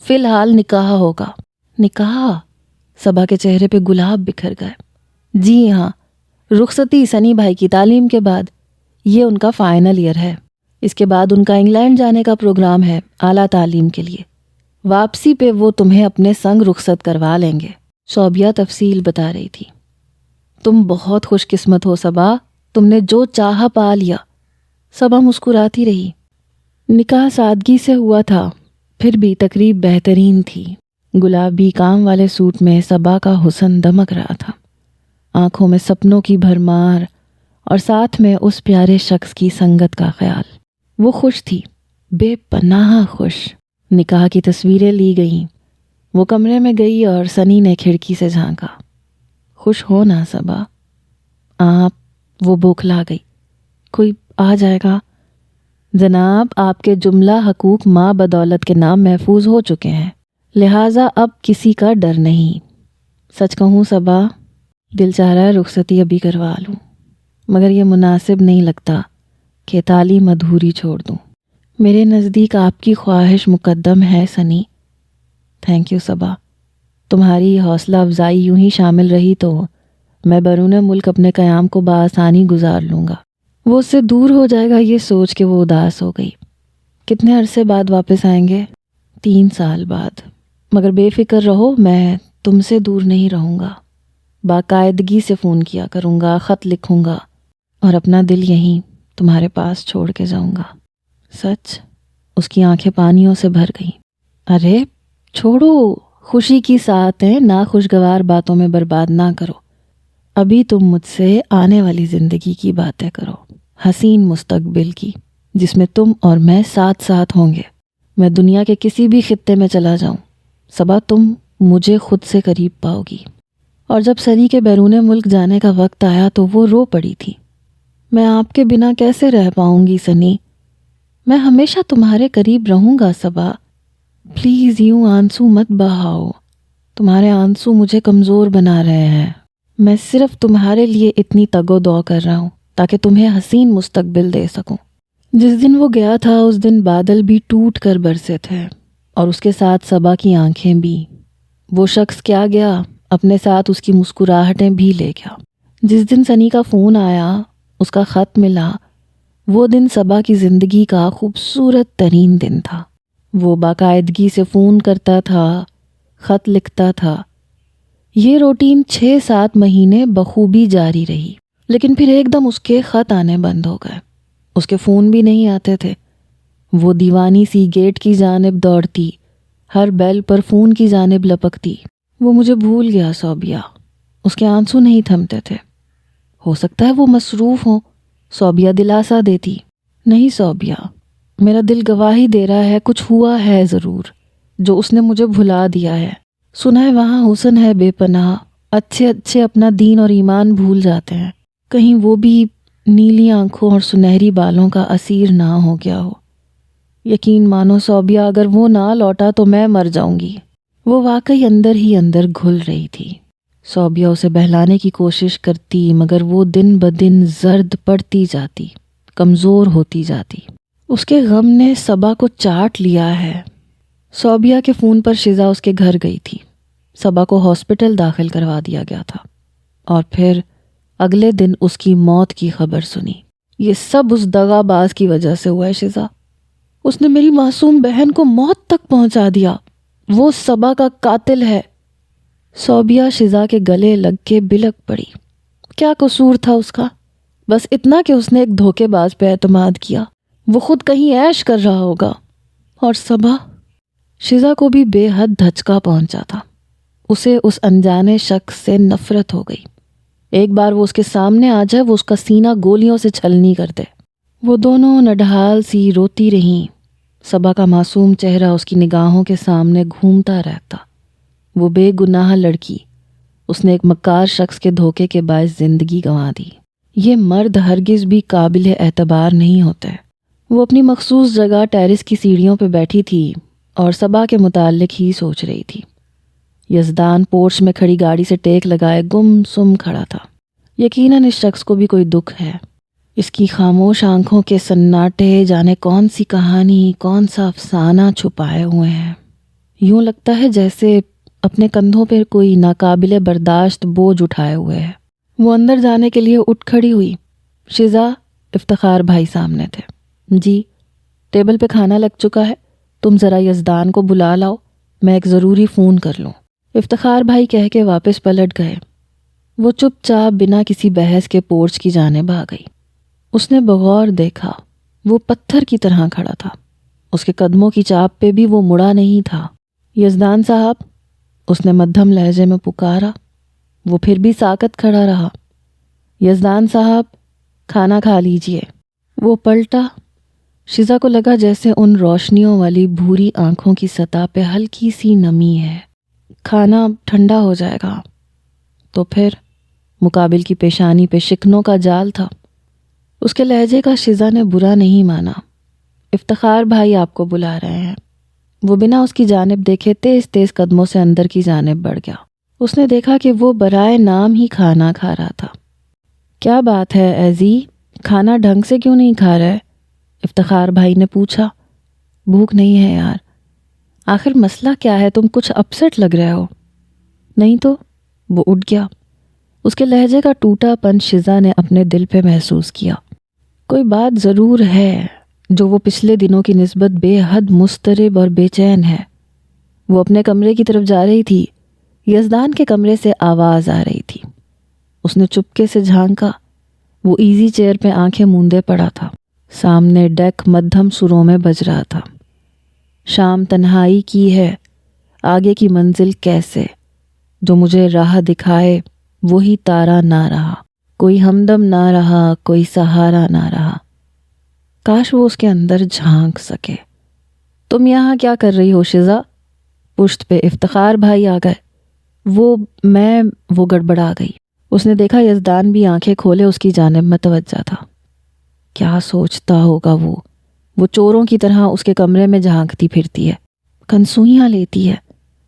فی الحال نکاح ہوگا۔ نکاح؟ صبا کے چہرے پہ گلاب بکھر گئے۔ جی ہاں، رخصتی سنی بھائی کی تعلیم کے بعد۔ یہ ان کا فائنل ایئر ہے۔ اس کے بعد ان کا انگلینڈ جانے کا پروگرام ہے اعلیٰ تعلیم کے لیے۔ واپسی پہ وہ تمہیں اپنے سنگ رخصت کروا لیں گے۔ صوبیہ تفصیل بتا رہی تھی۔ تم بہت خوش قسمت ہو صبا، تم نے جو چاہا پا لیا۔ صبا مسکراتی رہی۔ نکاح سادگی سے ہوا تھا، پھر بھی تقریب بہترین تھی۔ گلابی کام والے سوٹ میں صبا کا حسن دمک رہا تھا، آنکھوں میں سپنوں کی بھرمار، اور ساتھ میں اس پیارے شخص کی سنگت کا خیال۔ وہ خوش تھی، بے پناہ خوش۔ نکاح کی تصویریں لی گئیں۔ وہ کمرے میں گئی اور سنی نے کھڑکی سے جھانکا۔ خوش ہو نا صبا؟ آپ؟ وہ بوکھلا گئی۔ کوئی آ جائے گا؟ جناب، آپ کے جملہ حقوق ماں بدولت کے نام محفوظ ہو چکے ہیں، لہٰذا اب کسی کا ڈر نہیں۔ سچ کہوں صبا، دل چاہ رہا ہے رخصتی ابھی کروا لوں، مگر یہ مناسب نہیں لگتا کہ تعلیم ادھوری چھوڑ دوں۔ میرے نزدیک آپ کی خواہش مقدم ہے سنی۔ تھینک یو صبا، تمہاری حوصلہ افزائی یوں ہی شامل رہی تو میں بیرون ملک اپنے قیام کو بآسانی گزار لوں گا۔ وہ اس سے دور ہو جائے گا یہ سوچ کے وہ اداس ہو گئی۔ کتنے عرصے بعد واپس آئیں گے؟ 3 سال بعد، مگر بے فکر رہو، میں تم سے دور نہیں رہوں گا۔ باقاعدگی سے فون کیا کروں گا، خط لکھوں گا، اور اپنا دل یہیں تمہارے پاس چھوڑ کے جاؤں گا۔ سچ؟ اس کی آنکھیں پانیوں سے بھر گئیں۔ ارے چھوڑو، خوشی کی ساتیں ناخوشگوار باتوں میں برباد نہ کرو۔ ابھی تم مجھ سے آنے والی زندگی کی باتیں کرو، حسین مستقبل کی، جس میں تم اور میں ساتھ ساتھ ہوں گے۔ میں دنیا کے کسی بھی خطے میں چلا جاؤں، صبا تم مجھے خود سے قریب پاؤ گی۔ اور جب سنی کے بیرون ملک جانے کا وقت آیا تو وہ رو پڑی تھی۔ میں آپ کے بنا کیسے رہ پاؤں گی سنی؟ میں ہمیشہ تمہارے قریب رہوں گا صبا، پلیز یوں آنسو مت بہاؤ، تمہارے آنسو مجھے کمزور بنا رہے ہیں۔ میں صرف تمہارے لیے اتنی تگ و دو کر رہا ہوں تاکہ تمہیں حسین مستقبل دے سکوں۔ جس دن وہ گیا تھا اس دن بادل بھی ٹوٹ کر برسے تھے، اور اس کے ساتھ صبا کی آنکھیں بھی۔ وہ شخص کیا گیا، اپنے ساتھ اس کی مسکراہٹیں بھی لے گیا۔ جس دن سنی کا فون آیا، اس کا خط ملا، وہ دن صبا کی زندگی کا خوبصورت ترین دن تھا۔ وہ باقاعدگی سے فون کرتا تھا، خط لکھتا تھا، یہ روٹین 6-7 مہینے بخوبی جاری رہی، لیکن پھر ایک دم اس کے خط آنے بند ہو گئے۔ اس کے فون بھی نہیں آتے تھے۔ وہ دیوانی سی گیٹ کی جانب دوڑتی، ہر بیل پر فون کی جانب لپکتی۔ وہ مجھے بھول گیا صوبیہ۔ اس کے آنسو نہیں تھمتے تھے۔ ہو سکتا ہے وہ مصروف ہوں، صوبیہ دلاسا دیتی۔ نہیں صوبیہ، میرا دل گواہی دے رہا ہے کچھ ہوا ہے ضرور، جو اس نے مجھے بھلا دیا ہے۔ سنا ہے وہاں حسن ہے بے پناہ، اچھے اچھے اپنا دین اور ایمان بھول جاتے ہیں۔ کہیں وہ بھی نیلی آنکھوں اور سنہری بالوں کا اسیر نہ ہو گیا ہو۔ یقین مانو صوبیہ، اگر وہ نہ لوٹا تو میں مر جاؤں گی۔ وہ واقعی اندر ہی اندر گھل رہی تھی۔ صوبیہ اسے بہلانے کی کوشش کرتی، مگر وہ دن بدن زرد پڑتی جاتی، کمزور ہوتی جاتی۔ اس کے غم نے صبا کو چاٹ لیا ہے۔ صوبیہ کے فون پر شزا اس کے گھر گئی تھی۔ صبا کو ہاسپٹل داخل کروا دیا گیا تھا، اور پھر اگلے دن اس کی موت کی خبر سنی۔ یہ سب اس دغا باز کی وجہ سے ہوا ہے شزا۔ اس نے میری معصوم بہن کو موت تک پہنچا دیا۔ وہ صبا کا قاتل ہے۔ صوبیہ شزا کے گلے لگ کے بلک پڑی۔ کیا قصور تھا اس کا؟ بس اتنا کہ اس نے ایک دھوکے باز پہ اعتماد کیا۔ وہ خود کہیں عیش کر رہا ہوگا۔ اور صبا؟ شزا کو بھی بے حد دھچکا پہنچا تھا۔ اسے اس انجانے شخص سے نفرت ہو گئی۔ ایک بار وہ اس کے سامنے آ جائے، وہ اس کا سینہ گولیوں سے چھلنی کر دے۔ وہ دونوں نڈھال سی روتی رہیں۔ صبا کا معصوم چہرہ اس کی نگاہوں کے سامنے گھومتا رہتا۔ وہ بے گناہ لڑکی، اس نے ایک مکار شخص کے دھوکے کے باعث زندگی گنوا دی۔ یہ مرد ہرگز بھی قابل اعتبار نہیں ہوتے۔ وہ اپنی مخصوص جگہ ٹیرس کی سیڑھیوں پہ بیٹھی تھی اور صبا کے متعلق ہی سوچ رہی تھی۔ یزدان پورچ میں کھڑی گاڑی سے ٹیک لگائے گم سم کھڑا تھا۔ یقیناً اس شخص کو بھی کوئی دکھ ہے۔ اس کی خاموش آنکھوں کے سناٹے جانے کون سی کہانی، کون سا افسانہ چھپائے ہوئے ہیں۔ یوں لگتا ہے جیسے اپنے کندھوں پر کوئی ناقابل برداشت بوجھ اٹھائے ہوئے ہے۔ وہ اندر جانے کے لیے اٹھ کھڑی ہوئی۔ شزا، افتخار بھائی سامنے تھے۔ جی، ٹیبل پہ کھانا لگ چکا ہے، تم ذرا یزدان کو بلا لاؤ، میں ایک ضروری فون کر لوں۔ افتخار بھائی کہہ کے واپس پلٹ گئے۔ وہ چپ چاپ بنا کسی بحث کے پورچ کی جانب آ گئی۔ اس نے بغور دیکھا، وہ پتھر کی طرح کھڑا تھا۔ اس کے قدموں کی چاپ پہ بھی وہ مڑا نہیں تھا۔ یزدان صاحب، اس نے مدھم لہجے میں پکارا۔ وہ پھر بھی ساکت کھڑا رہا۔ یزدان صاحب، کھانا کھا لیجئے۔ وہ پلٹا۔ شزا کو لگا جیسے ان روشنیوں والی بھوری آنکھوں کی سطح پہ ہلکی سی نمی ہے۔ کھانا ٹھنڈا ہو جائے گا۔ تو پھر مقابل کی پیشانی پہ شکنوں کا جال تھا۔ اس کے لہجے کا شزا نے برا نہیں مانا۔ افتخار بھائی آپ کو بلا رہے ہیں۔ وہ بنا اس کی جانب دیکھے تیز تیز قدموں سے اندر کی جانب بڑھ گیا۔ اس نے دیکھا کہ وہ برائے نام ہی کھانا کھا رہا تھا۔ کیا بات ہے ایزی، کھانا ڈھنگ سے کیوں نہیں کھا رہے؟ افتخار بھائی نے پوچھا۔ بھوک نہیں ہے یار۔ آخر مسئلہ کیا ہے؟ تم کچھ اپسٹ لگ رہے ہو۔ نہیں تو۔ وہ اٹھ گیا۔ اس کے لہجے کا ٹوٹا پن شزا نے اپنے دل پہ محسوس کیا۔ کوئی بات ضرور ہے جو وہ پچھلے دنوں کی نسبت بے حد مضطرب اور بے چین ہے۔ وہ اپنے کمرے کی طرف جا رہی تھی۔ یزدان کے کمرے سے آواز آ رہی تھی۔ اس نے چپکے سے جھانکا۔ وہ ایزی چیئر پہ آنکھیں موندے پڑا تھا۔ سامنے ڈیک مدھم سروں میں بج رہا تھا۔ شام تنہائی کی ہے، آگے کی منزل کیسے؟ جو مجھے راہ دکھائے وہی تارا نہ رہا، کوئی ہمدم نہ رہا، کوئی سہارا نہ رہا۔ کاش وہ اس کے اندر جھانک سکے۔ تم یہاں کیا کر رہی ہو شزا؟ پشت پہ افتخار بھائی آ گئے۔ وہ گڑبڑا گئی۔ اس نے دیکھا یزدان بھی آنکھیں کھولے اس کی جانب متوجہ تھا۔ کیا سوچتا ہوگا وہ چوروں کی طرح اس کے کمرے میں جھانکتی پھرتی ہے، کنسوئیاں لیتی ہے،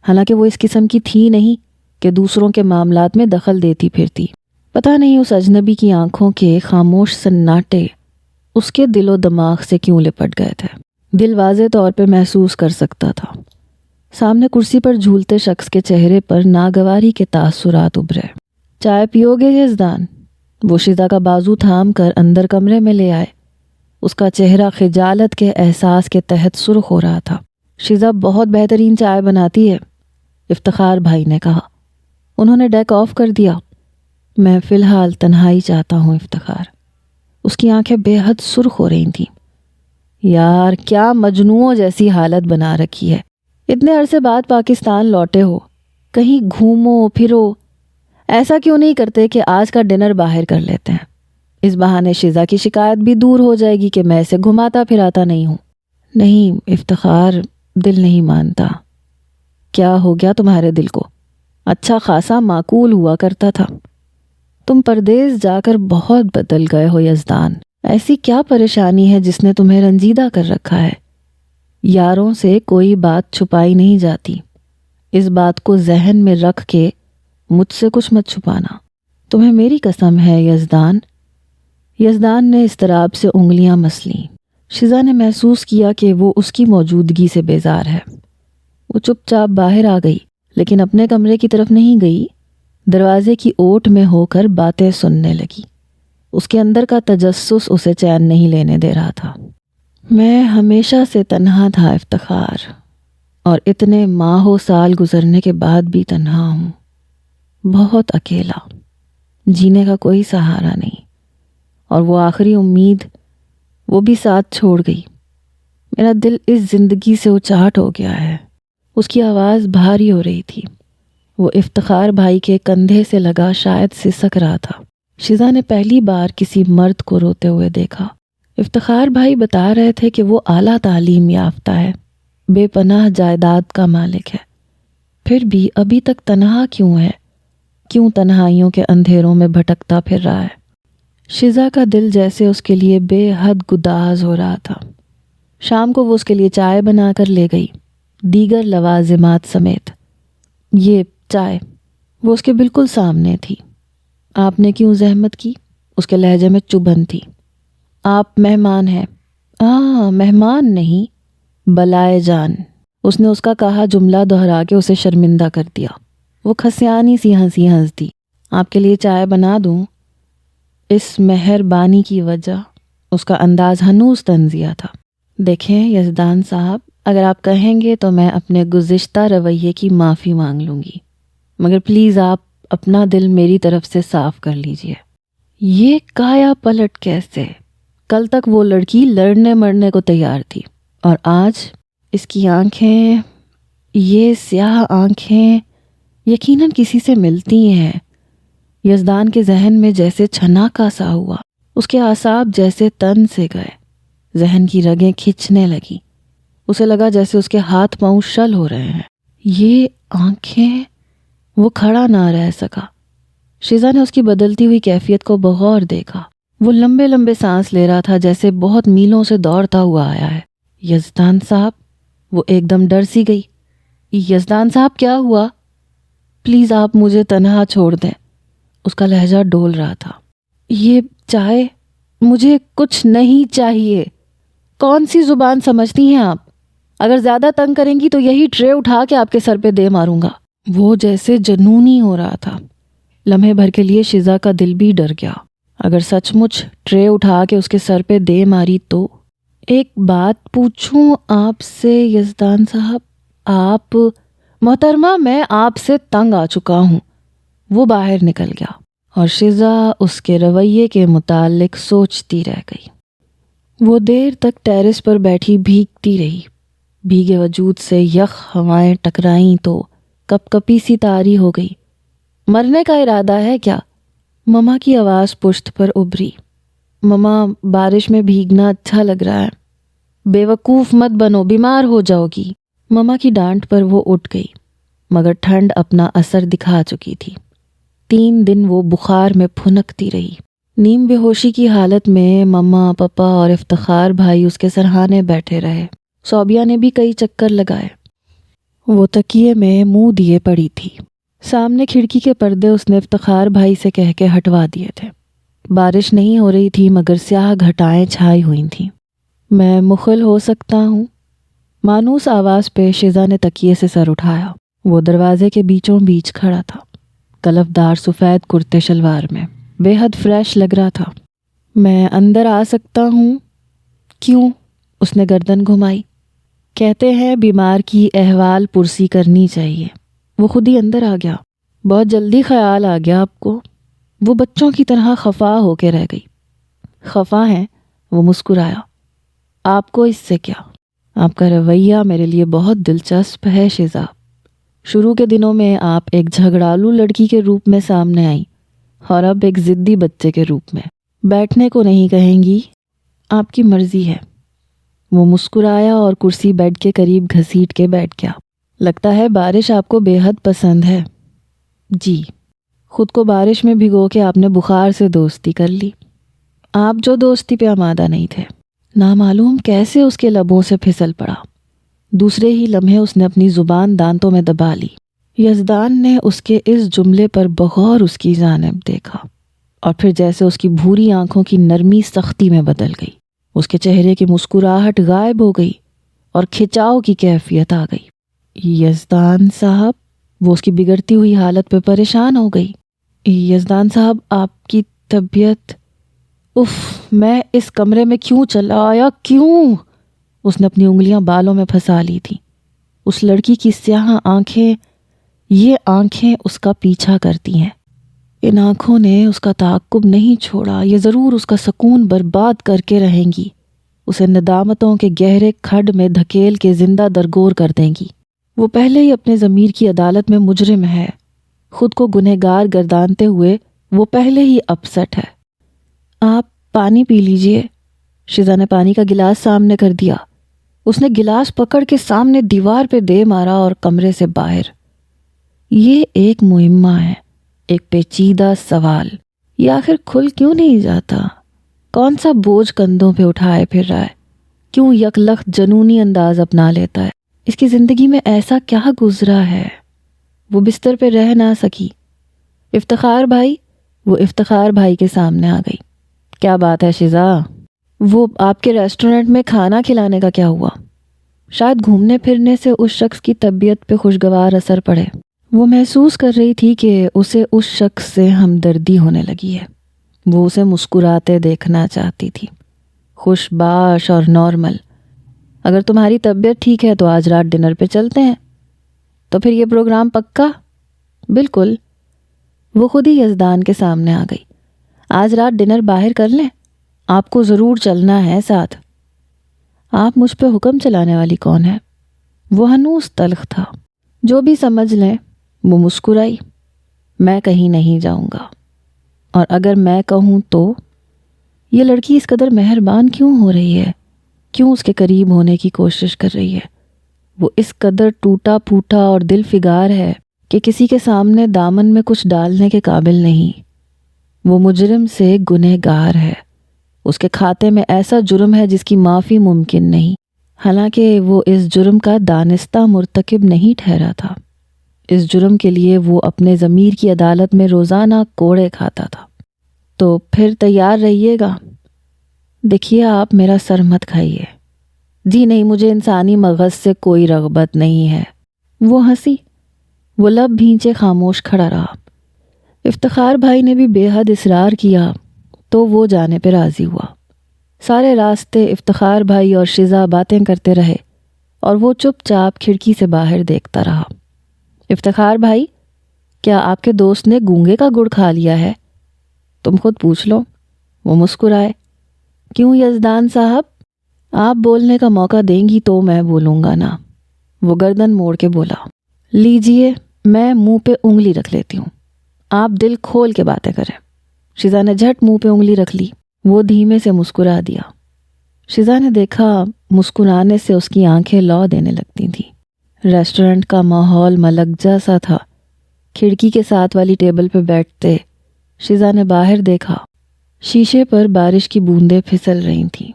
حالانکہ وہ اس قسم کی تھی نہیں کہ دوسروں کے معاملات میں دخل دیتی پھرتی۔ پتہ نہیں اس اجنبی کی آنکھوں کے خاموش سناٹے اس کے دل و دماغ سے کیوں لپٹ گئے تھے۔ دل واضح طور پہ محسوس کر سکتا تھا۔ سامنے کرسی پر جھولتے شخص کے چہرے پر ناگواری کے تاثرات ابھرے۔ چائے پیو گے یزدان؟ وہ شزا کا بازو تھام کر اندر کمرے میں لے آئے۔ اس کا چہرہ خجالت کے احساس کے تحت سرخ ہو رہا تھا۔ شزا بہت بہترین چائے بناتی ہے، افتخار بھائی نے کہا۔ انہوں نے ڈیک آف کر دیا۔ میں فی الحال تنہائی چاہتا ہوں افتخار۔ اس کی آنکھیں بے حد سرخ ہو رہی تھیں۔ یار کیا مجنوؤں جیسی حالت بنا رکھی ہے، اتنے عرصے بعد پاکستان لوٹے ہو، کہیں گھومو پھرو، ایسا کیوں نہیں کرتے کہ آج کا ڈنر باہر کر لیتے ہیں؟ اس بہانے شیزا کی شکایت بھی دور ہو جائے گی کہ میں اسے گھماتا پھراتا نہیں ہوں۔ نہیں افتخار، دل نہیں مانتا۔ کیا ہو گیا تمہارے دل کو؟ اچھا خاصا معقول ہوا کرتا تھا، تم پردیس جا کر بہت بدل گئے ہو یزدان۔ ایسی کیا پریشانی ہے جس نے تمہیں رنجیدہ کر رکھا ہے؟ یاروں سے کوئی بات چھپائی نہیں جاتی، اس بات کو ذہن میں رکھ کے مجھ سے کچھ مت چھپانا۔ تمہیں میری قسم ہے یزدان۔ یزدان نے اضطراب سے انگلیاں مس لیں۔ شیزا نے محسوس کیا کہ وہ اس کی موجودگی سے بیزار ہے۔ وہ چپ چاپ باہر آ گئی، لیکن اپنے کمرے کی طرف نہیں گئی، دروازے کی اوٹ میں ہو کر باتیں سننے لگی۔ اس کے اندر کا تجسس اسے چین نہیں لینے دے رہا تھا۔ میں ہمیشہ سے تنہا تھا افتخار، اور اتنے ماہ و سال گزرنے کے بعد بھی تنہا ہوں، بہت اکیلا، جینے کا کوئی سہارا نہیں، اور وہ آخری امید وہ بھی ساتھ چھوڑ گئی۔ میرا دل اس زندگی سے اچاٹ ہو گیا ہے۔ اس کی آواز بھاری ہو رہی تھی، وہ افتخار بھائی کے کندھے سے لگا شاید سسک رہا تھا۔ شیزا نے پہلی بار کسی مرد کو روتے ہوئے دیکھا۔ افتخار بھائی بتا رہے تھے کہ وہ اعلیٰ تعلیم یافتہ ہے، بے پناہ جائیداد کا مالک ہے، پھر بھی ابھی تک تنہا کیوں ہے؟ کیوں تنہائیوں کے اندھیروں میں بھٹکتا پھر رہا ہے؟ شیزا کا دل جیسے اس کے لیے بے حد گداز ہو رہا تھا۔ شام کو وہ اس کے لیے چائے بنا کر لے گئی، دیگر لوازمات سمیت۔ یہ چائے وہ اس کے بالکل سامنے تھی۔ آپ نے کیوں زحمت کی؟ اس کے لہجے میں چبھن تھی۔ آپ مہمان ہیں۔ مہمان نہیں، بلائے جان۔ اس نے اس کا کہا جملہ دہرا کے اسے شرمندہ کر دیا۔ وہ کھسیانی سی ہنسی ہنس دی۔ آپ کے لیے چائے بنا دوں؟ اس مہربانی کی وجہ اس کا انداز ہنوز طنزیہ تھا۔ دیکھیں یزدان صاحب، اگر آپ کہیں گے تو میں اپنے گزشتہ رویے کی معافی مانگ لوں گی، مگر پلیز آپ اپنا دل میری طرف سے صاف کر لیجئے۔ یہ کایا پلٹ کیسے؟ کل تک وہ لڑکی لڑنے مرنے کو تیار تھی، اور آج اس کی آنکھیں، یہ سیاہ آنکھیں یقیناً کسی سے ملتی ہیں۔ یزدان کے ذہن میں جیسے چھناکا سا ہوا، اس کے اعصاب جیسے تن سے گئے، ذہن کی رگیں کھچنے لگی، اسے لگا جیسے اس کے ہاتھ پاؤں شل ہو رہے ہیں۔ یہ آنکھیں، وہ کھڑا نہ رہ سکا۔ شیزا نے اس کی بدلتی ہوئی کیفیت کو بغور دیکھا۔ وہ لمبے لمبے سانس لے رہا تھا جیسے بہت میلوں سے دوڑتا ہوا آیا ہے۔ یزدان صاحب، وہ ایک دم ڈر سی گئی۔ یزدان صاحب کیا ہوا؟ پلیز آپ مجھے تنہا چھوڑ دیں۔ اس کا لہجہ ڈول رہا تھا۔ یہ چائے، مجھے کچھ نہیں چاہیے۔ کون سی زبان سمجھتی ہیں آپ؟ اگر زیادہ تنگ کریں گی تو یہی ٹرے اٹھا کے آپ کے سر پہ دے ماروں گا۔ وہ جیسے جنونی ہو رہا تھا۔ لمحے بھر کے لیے شیزا کا دل بھی ڈر گیا۔ اگر سچ مچ ٹرے اٹھا کے اس کے سر پہ دے ماری تو؟ ایک بات پوچھوں آپ سے یزدان صاحب؟ آپ محترمہ، میں آپ سے تنگ آ چکا ہوں۔ وہ باہر نکل گیا اور شیزا اس کے رویے کے متعلق سوچتی رہ گئی۔ وہ دیر تک ٹیرس پر بیٹھی بھیگتی رہی۔ بھیگے وجود سے یخ ہوائیں ٹکرائیں تو کپ کپی سی طاری ہو گئی۔ مرنے کا ارادہ ہے کیا؟ مما کی آواز پشت پر ابھری۔ مما، بارش میں بھیگنا اچھا لگ رہا ہے۔ بے وقوف مت بنو، بیمار ہو جاؤ گی۔ مما کی ڈانٹ پر وہ اٹھ گئی، مگر ٹھنڈ اپنا اثر دکھا چکی تھی۔ 3 دن وہ بخار میں پھنکتی رہی۔ نیم بے ہوشی کی حالت میں مما، پپا اور افتخار بھائی اس کے سرہانے بیٹھے رہے۔ صوبیہ نے بھی کئی چکر لگائے۔ وہ تکیے میں منہ دیے پڑی تھی۔ سامنے کھڑکی کے پردے اس نے افتخار بھائی سے کہہ کے ہٹوا دیے تھے۔ بارش نہیں ہو رہی تھی مگر سیاہ گھٹائیں چھائی ہوئی تھیں۔ میں مخل ہو سکتا ہوں؟ مانوس آواز پہ شیزا نے تکیے سے سر اٹھایا۔ وہ دروازے کے بیچوں بیچ کھڑا تھا، کلفدار سفید کرتے شلوار میں، بے حد فریش لگ رہا تھا۔ میں اندر آ سکتا ہوں؟ کیوں؟ اس نے گردن گھمائی۔ کہتے ہیں بیمار کی احوال پرسی کرنی چاہیے۔ وہ خود ہی اندر آ گیا۔ بہت جلدی خیال آ گیا آپ کو؟ وہ بچوں کی طرح خفا ہو کے رہ گئی۔ خفا ہیں؟ وہ مسکرایا۔ آپ کو اس سے کیا؟ آپ کا رویہ میرے لیے بہت دلچسپ ہے شزا۔ شروع کے دنوں میں آپ ایک جھگڑالو لڑکی کے روپ میں سامنے آئیں اور اب ایک ضدی بچے کے روپ میں۔ بیٹھنے کو نہیں کہیں گی؟ آپ کی مرضی ہے۔ وہ مسکرایا اور کرسی بیڈ کے قریب گھسیٹ کے بیٹھ گیا۔ لگتا ہے بارش آپ کو بے حد پسند ہے۔ جی۔ خود کو بارش میں بھگو کے آپ نے بخار سے دوستی کر لی۔ آپ جو دوستی پہ آمادہ نہیں تھے۔ نامعلوم کیسے اس کے لبوں سے پھسل پڑا۔ دوسرے ہی لمحے اس نے اپنی زبان دانتوں میں دبا لی۔ یزدان نے اس کے اس جملے پر بغور اس کی جانب دیکھا اور پھر جیسے اس کی بھوری آنکھوں کی نرمی سختی میں بدل گئی۔ اس کے چہرے کی مسکراہٹ غائب ہو گئی اور کھچاؤ کی کیفیت آ گئی۔ یزدان صاحب؟ وہ اس کی بگڑتی ہوئی حالت پہ پریشان ہو گئی۔ یزدان صاحب، آپ کی طبیعت؟ اف، میں اس کمرے میں کیوں چلا آیا؟ کیوں؟ اس نے اپنی انگلیاں بالوں میں پھنسا لی تھی۔ اس لڑکی کی سیاہ آنکھیں، یہ آنکھیں اس کا پیچھا کرتی ہیں۔ ان آنکھوں نے اس کا تعاقب نہیں چھوڑا۔ یہ ضرور اس کا سکون برباد کر کے رہیں گی، اسے ندامتوں کے گہرے کھڈ میں دھکیل کے زندہ درگور کر دیں گی۔ وہ پہلے ہی اپنے ضمیر کی عدالت میں مجرم ہے۔ خود کو گنہگار گردانتے ہوئے وہ پہلے ہی اپسٹ ہے۔ آپ پانی پی لیجئے۔ شزا نے پانی کا گلاس سامنے کر دیا۔ اس نے گلاس پکڑ کے سامنے دیوار پہ دے مارا اور کمرے سے باہر۔ یہ ایک مہمہ ہے، ایک پیچیدہ سوال۔ یہ آخر کھل کیوں نہیں جاتا؟ کون سا بوجھ کندھوں پہ اٹھائے پھر رہا ہے؟ کیوں یکلخت جنونی انداز اپنا لیتا ہے؟ اس کی زندگی میں ایسا کیا گزرا ہے؟ وہ بستر پہ رہ نہ سکی۔ افتخار بھائی؟ وہ افتخار بھائی کے سامنے آ گئی۔ کیا بات ہے شزا؟ وہ آپ کے ریسٹورنٹ میں کھانا کھلانے کا کیا ہوا؟ شاید گھومنے پھرنے سے اس شخص کی طبیعت پہ خوشگوار اثر پڑے۔ وہ محسوس کر رہی تھی کہ اسے اس شخص سے ہمدردی ہونے لگی ہے۔ وہ اسے مسکراتے دیکھنا چاہتی تھی، خوش باش اور نارمل۔ اگر تمہاری طبیعت ٹھیک ہے تو آج رات ڈنر پہ چلتے ہیں۔ تو پھر یہ پروگرام پکا؟ بالکل۔ وہ خود ہی یزدان کے سامنے آ گئی۔ آج رات ڈنر باہر کر لیں؟ آپ کو ضرور چلنا ہے ساتھ۔ آپ مجھ پہ حکم چلانے والی کون ہے؟ وہ ہنوز تلخ تھا۔ جو بھی سمجھ لیں۔ وہ مسکرائی۔ میں کہیں نہیں جاؤں گا، اور اگر میں کہوں تو؟ یہ لڑکی اس قدر مہربان کیوں ہو رہی ہے؟ کیوں اس کے قریب ہونے کی کوشش کر رہی ہے؟ وہ اس قدر ٹوٹا پھوٹا اور دل فگار ہے کہ کسی کے سامنے دامن میں کچھ ڈالنے کے قابل نہیں۔ وہ مجرم سے گنہگار ہے۔ اس کے کھاتے میں ایسا جرم ہے جس کی معافی ممکن نہیں، حالانکہ وہ اس جرم کا دانستہ مرتکب نہیں ٹھہرا تھا۔ اس جرم کے لیے وہ اپنے ضمیر کی عدالت میں روزانہ کوڑے کھاتا تھا۔ تو پھر تیار رہیے گا۔ دیکھیے، آپ میرا سر مت کھائیے۔ جی نہیں، مجھے انسانی مغز سے کوئی رغبت نہیں ہے۔ وہ ہنسی۔ وہ لب بھینچے خاموش کھڑا رہا۔ افتخار بھائی نے بھی بے حد اصرار کیا تو وہ جانے پہ راضی ہوا۔ سارے راستے افتخار بھائی اور شزا باتیں کرتے رہے اور وہ چپ چاپ کھڑکی سے باہر دیکھتا رہا۔ افتخار بھائی، کیا آپ کے دوست نے گونگے کا گڑ کھا لیا ہے؟ تم خود پوچھ لو۔ وہ مسکرائے۔ کیوں یزدان صاحب؟ آپ بولنے کا موقع دیں گی تو میں بولوں گا نا۔ وہ گردن موڑ کے بولا۔ لیجئے، میں منہ پہ انگلی رکھ لیتی ہوں، آپ دل کھول کے باتیں کریں۔ شزا نے جھٹ منہ پہ انگلی رکھ لی۔ وہ دھیمے سے مسکرا دیا۔ شزا نے دیکھا مسکرانے سے اس کی آنکھیں لو دینے لگتی تھیں۔ ریسٹورنٹ کا ماحول ملک جیسا تھا۔ کھڑکی کے ساتھ والی ٹیبل پہ بیٹھتے شزا نے باہر دیکھا۔ شیشے پر بارش کی بوندیں پھسل رہی تھیں۔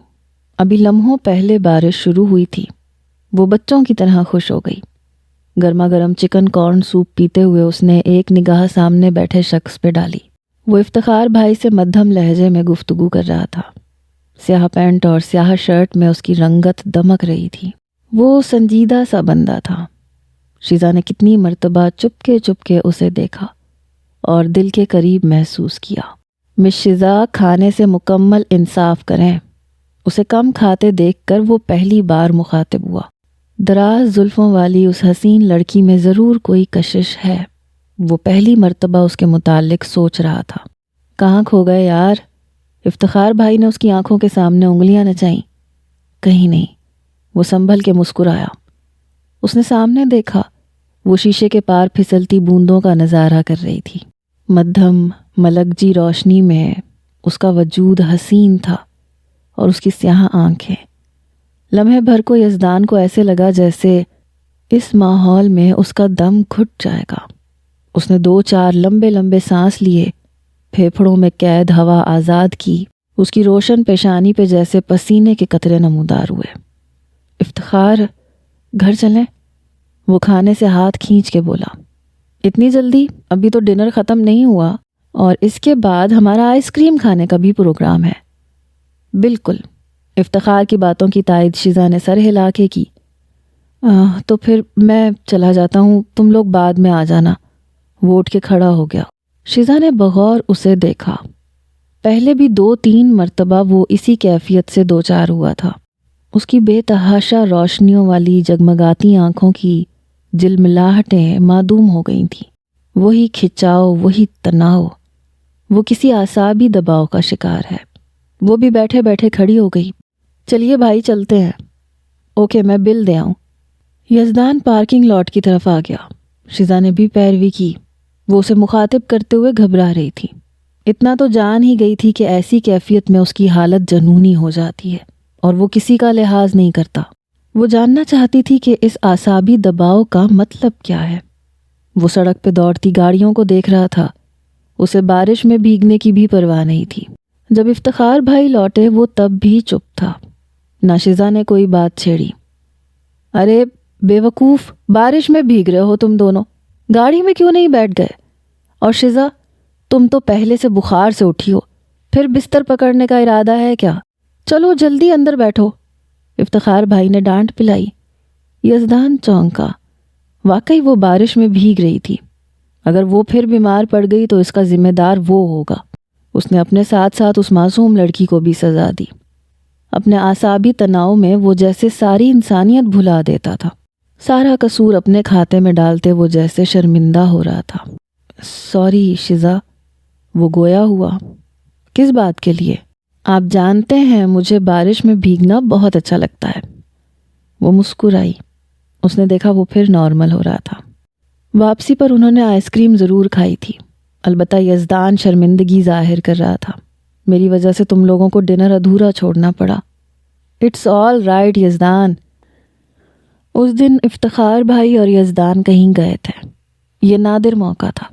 ابھی لمحوں پہلے بارش شروع ہوئی تھی۔ وہ بچوں کی طرح خوش ہو گئی۔ گرما گرم چکن کارن سوپ پیتے ہوئے اس نے ایک نگاہ سامنے بیٹھے شخص پہ ڈالی۔ وہ افتخار بھائی سے مدھم لہجے میں گفتگو کر رہا تھا۔ سیاہ پینٹ اور سیاہ شرٹ میں اس کی رنگت دمک رہی تھی۔ وہ سنجیدہ سا بندہ تھا۔ شزا نے کتنی مرتبہ چپ کے اسے دیکھا اور دل کے قریب محسوس کیا۔ مس شزا، کھانے سے مکمل انصاف کریں۔ اسے کم کھاتے دیکھ کر وہ پہلی بار مخاطب ہوا۔ دراز زلفوں والی اس حسین لڑکی میں ضرور کوئی کشش ہے۔ وہ پہلی مرتبہ اس کے متعلق سوچ رہا تھا۔ کہاں کھو گئے یار؟ افتخار بھائی نے اس کی آنکھوں کے سامنے انگلیاں نچائیں۔ کہیں نہیں، وہ سنبھل کے مسکرایا۔ اس نے سامنے دیکھا، وہ شیشے کے پار پھسلتی بوندوں کا نظارہ کر رہی تھی۔ مدھم ملکجی روشنی میں اس کا وجود حسین تھا اور اس کی سیاہ آنکھیں۔ لمحے بھر کو یزدان کو ایسے لگا جیسے اس ماحول میں اس کا دم گھٹ جائے گا۔ اس نے 2-4 لمبے لمبے سانس لیے، پھیپھڑوں میں قید ہوا آزاد کی۔ اس کی روشن پیشانی پہ جیسے پسینے کے قطرے نمودار ہوئے۔ افتخار، گھر چلیں؟ وہ کھانے سے ہاتھ کھینچ کے بولا۔ اتنی جلدی؟ ابھی تو ڈنر ختم نہیں ہوا، اور اس کے بعد ہمارا آئس کریم کھانے کا بھی پروگرام ہے۔ بالکل، افتخار کی باتوں کی تائید شیزا نے سر ہلا کے کی۔ تو پھر میں چلا جاتا ہوں، تم لوگ بعد میں آ جانا۔ وہ اٹھ کے کھڑا ہو گیا۔ شیزا نے بغور اسے دیکھا۔ پہلے بھی 2-3 مرتبہ وہ اسی کیفیت سے دوچار ہوا تھا۔ اس کی بے تحاشا روشنیوں والی جگمگاتی آنکھوں کی جلملاہٹیں معدوم ہو گئی تھیں۔ وہی کھچاؤ، وہی تناؤ۔ وہ کسی اعصابی دباؤ کا شکار ہے۔ وہ بھی بیٹھے بیٹھے کھڑی ہو گئی۔ چلیے بھائی چلتے ہیں۔ اوکے، میں بل دے آؤں۔ یزدان پارکنگ لاٹ کی طرف آ گیا۔ شیزا نے بھی پیروی کی۔ وہ اسے مخاطب کرتے ہوئے گھبرا رہی تھی۔ اتنا تو جان ہی گئی تھی کہ ایسی کیفیت میں اس کی حالت جنونی ہو جاتی ہے اور وہ کسی کا لحاظ نہیں کرتا۔ وہ جاننا چاہتی تھی کہ اس اعصابی دباؤ کا مطلب کیا ہے۔ وہ سڑک پہ دوڑتی گاڑیوں کو دیکھ رہا تھا۔ اسے بارش میں بھیگنے کی بھی پرواہ نہیں تھی۔ جب افتخار بھائی لوٹے وہ تب بھی چپ تھا۔ نہ شیزا نے کوئی بات چھیڑی۔ ارے بے وقوف، بارش میں بھیگ رہے ہو تم دونوں، گاڑی میں کیوں نہیں بیٹھ گئے؟ اور شیزا، تم تو پہلے سے بخار سے اٹھی ہو، پھر بستر پکڑنے کا ارادہ ہے کیا؟ چلو جلدی اندر بیٹھو۔ افتخار بھائی نے ڈانٹ پلائی۔ یزدان چونکا۔ واقعی وہ بارش میں بھیگ رہی تھی۔ اگر وہ پھر بیمار پڑ گئی تو اس کا ذمہ دار وہ ہوگا۔ اس نے اپنے ساتھ ساتھ اس معصوم لڑکی کو بھی سزا دی۔ اپنے اعصابی تناؤ میں وہ جیسے ساری انسانیت بھلا دیتا تھا۔ سارا قصور اپنے کھاتے میں ڈالتے وہ جیسے شرمندہ ہو رہا تھا۔ سوری شیزا، وہ گویا ہوا۔ کس بات کے لیے؟ آپ جانتے ہیں مجھے بارش میں بھیگنا بہت اچھا لگتا ہے۔ وہ مسکرائی۔ اس نے دیکھا وہ پھر نارمل ہو رہا تھا۔ واپسی پر انہوں نے آئس کریم ضرور کھائی تھی، البتہ یزدان شرمندگی ظاہر کر رہا تھا۔ میری وجہ سے تم لوگوں کو ڈنر ادھورا چھوڑنا پڑا۔ It's all right Yazdan. اس دن افتخار بھائی اور یزدان کہیں گئے تھے۔ یہ نادر موقع تھا۔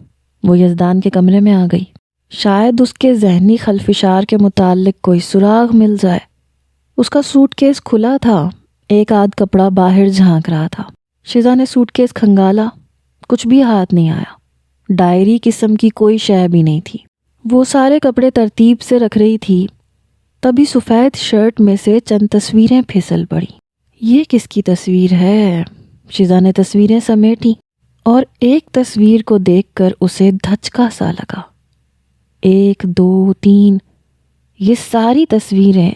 وہ یزدان کے کمرے میں آ گئی۔ شاید اس کے ذہنی خلفشار کے متعلق کوئی سراغ مل جائے۔ اس کا سوٹ کیس کھلا تھا، ایک آدھ کپڑا باہر جھانک رہا تھا۔ شیزا نے سوٹ کیس کھنگالا، کچھ بھی ہاتھ نہیں آیا۔ ڈائری قسم کی کوئی شے بھی نہیں تھی۔ وہ سارے کپڑے ترتیب سے رکھ رہی تھی، تبھی سفید شرٹ میں سے چند تصویریں پھسل پڑی۔ یہ کس کی تصویر ہے؟ شیزا نے تصویریں سمیٹی اور ایک تصویر کو دیکھ کر اسے دھچکا سا لگا۔ 1 2 3، یہ ساری تصویریں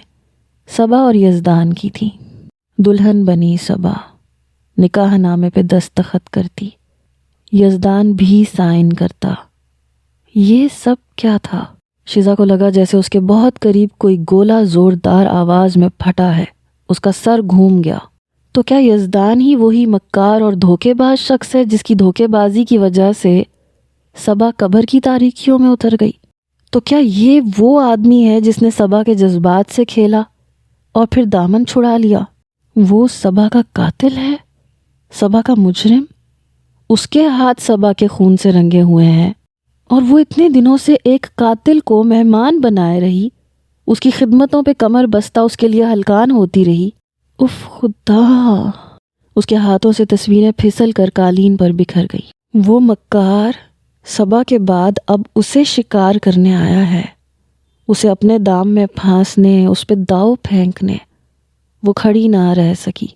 صبا اور یزدان کی تھیں۔ دلہن بنی صبا، نکاح نامے پہ دستخط کرتی، یزدان بھی سائن کرتا۔ یہ سب کیا تھا؟ شیزا کو لگا جیسے اس کے بہت قریب کوئی گولا زوردار آواز میں پھٹا ہے۔ اس کا سر گھوم گیا۔ تو کیا یزدان ہی وہی مکار اور دھوکے باز شخص ہے جس کی دھوکے بازی کی وجہ سے صبا قبر کی تاریکیوں میں اتر گئی؟ تو کیا یہ وہ آدمی ہے جس نے صبا کے جذبات سے کھیلا اور پھر دامن چھڑا لیا؟ وہ صبا کا قاتل ہے، صبا کا مجرم؟ اس کے ہاتھ صبا کے خون سے رنگے ہوئے ہیں اور وہ اتنے دنوں سے ایک قاتل کو مہمان بنائے رہی، اس کی خدمتوں پہ کمر بستہ اس کے لیے ہلکان ہوتی رہی۔ اف خدا! اس کے ہاتھوں سے تصویریں پھسل کر قالین پر بکھر گئی۔ وہ مکار صبا کے بعد اب اسے شکار کرنے آیا ہے، اسے اپنے دام میں پھانسنے، اس پہ داؤ پھینکنے۔ وہ کھڑی نہ رہ سکی،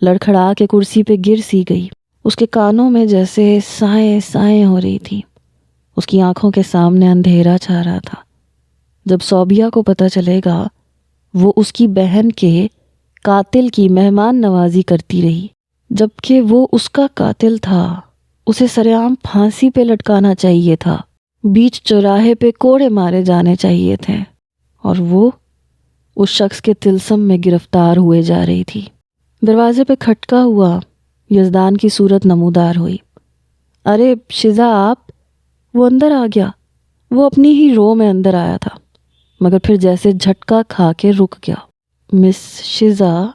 لڑکھڑا کے کرسی پہ گر سی گئی۔ اس کے کانوں میں جیسے سائیں سائیں ہو رہی تھی۔ اس کی آنکھوں کے سامنے اندھیرا چھا رہا تھا۔ جب صوبیہ کو پتہ چلے گا، وہ اس کی بہن کے قاتل کی مہمان نوازی کرتی رہی، جبکہ وہ اس کا قاتل تھا، اسے سرعام پھانسی پہ لٹکانا چاہیے تھا، بیچ چوراہے پہ کوڑے مارے جانے چاہیے تھے، اور وہ اس شخص کے طلسم میں گرفتار ہوئے جا رہی تھی۔ دروازے پہ کھٹکا ہوا، یزدان کی صورت نمودار ہوئی۔ ارے شزا آپ! وہ اندر آ گیا۔ وہ اپنی ہی رو میں اندر آیا تھا، مگر پھر جیسے جھٹکا کھا کے رک گیا۔ مس شزا،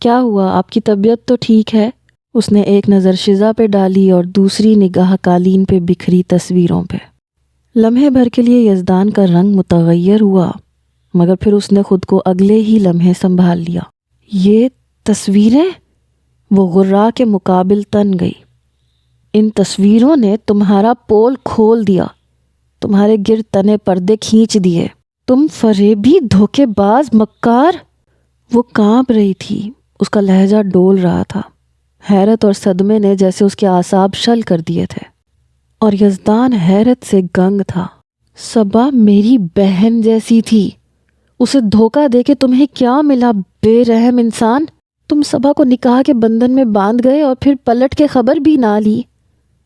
کیا ہوا؟ آپ کی طبیعت تو ٹھیک ہے؟ اس نے ایک نظر شزا پہ ڈالی اور دوسری نگاہ قالین پہ بکھری تصویروں پہ۔ لمحے بھر کے لیے یزدان کا رنگ متغیر ہوا، مگر پھر اس نے خود کو اگلے ہی لمحے سنبھال لیا۔ یہ تصویریں؟ وہ غرا کے مقابل تن گئی۔ ان تصویروں نے تمہارا پول کھول دیا، تمہارے گرد تنے پردے کھینچ دیے۔ تم فریبی، دھوکے باز، مکار! وہ کانپ رہی تھی، اس کا لہجہ ڈول رہا تھا۔ حیرت اور صدمے نے جیسے اس کے اعصاب شل کر دیے تھے، اور یزدان حیرت سے گنگ تھا۔ صبا میری بہن جیسی تھی، اسے دھوکہ دے کے تمہیں کیا ملا بے رحم انسان؟ تم صبا کو نکاح کے بندھن میں باندھ گئے اور پھر پلٹ کے خبر بھی نہ لی۔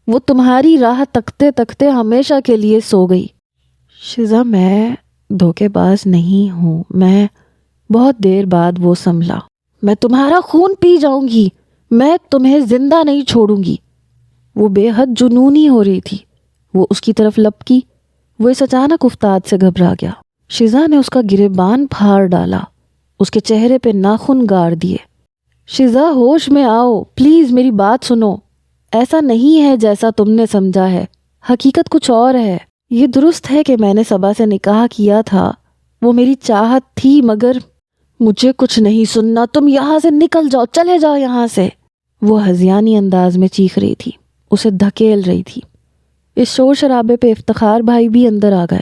وہ تمہاری راہ تکتے تکتے ہمیشہ کے لیے سو گئی۔ شزا، میں دھوکے باز نہیں ہوں۔ میں بہت دیر بعد وہ سنبھلا۔ میں تمہارا خون پی جاؤں گی، میں تمہیں زندہ نہیں چھوڑوں گی۔ وہ بے حد جنونی ہو رہی تھی۔ وہ اس کی طرف لپکی۔ وہ اس اچانک افتاد سے گھبرا گیا۔ شزا نے اس کا گریبان پھاڑ ڈالا، اس کے چہرے پہ ناخن گاڑ دیے۔ شزا، ہوش میں آؤ، پلیز میری بات سنو۔ ایسا نہیں ہے جیسا تم نے سمجھا ہے، حقیقت کچھ اور ہے۔ یہ درست ہے کہ میں نے صبا سے نکاح کیا تھا، وہ میری چاہت تھی، مگر مجھے کچھ نہیں سننا۔ تم یہاں سے نکل جاؤ، چلے جاؤ یہاں سے۔ وہ ہذیانی انداز میں چیخ رہی تھی، اسے دھکیل رہی تھی۔ اس شور شرابے پہ افتخار بھائی بھی اندر آ گئے۔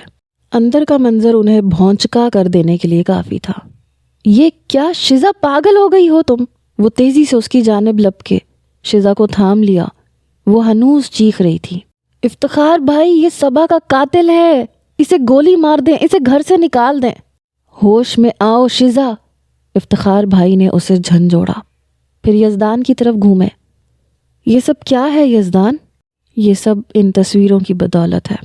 اندر کا منظر انہیں بھونچکا کر دینے کے لیے کافی تھا۔ یہ کیا شزا، پاگل ہو گئی ہو تم؟ وہ تیزی سے اس کی جانب لپکے، شزا کو تھام لیا۔ وہ ہنوز چیخ رہی تھی۔ افتخار بھائی، یہ صبا کا قاتل ہے، اسے گولی مار دیں، اسے گھر سے نکال دیں۔ ہوش میں آؤ شزا، افتخار بھائی نے اسے جھنجھوڑا، پھر یزدان کی طرف گھومے۔ یہ سب کیا ہے یزدان؟ یہ سب ان تصویروں کی بدولت ہے۔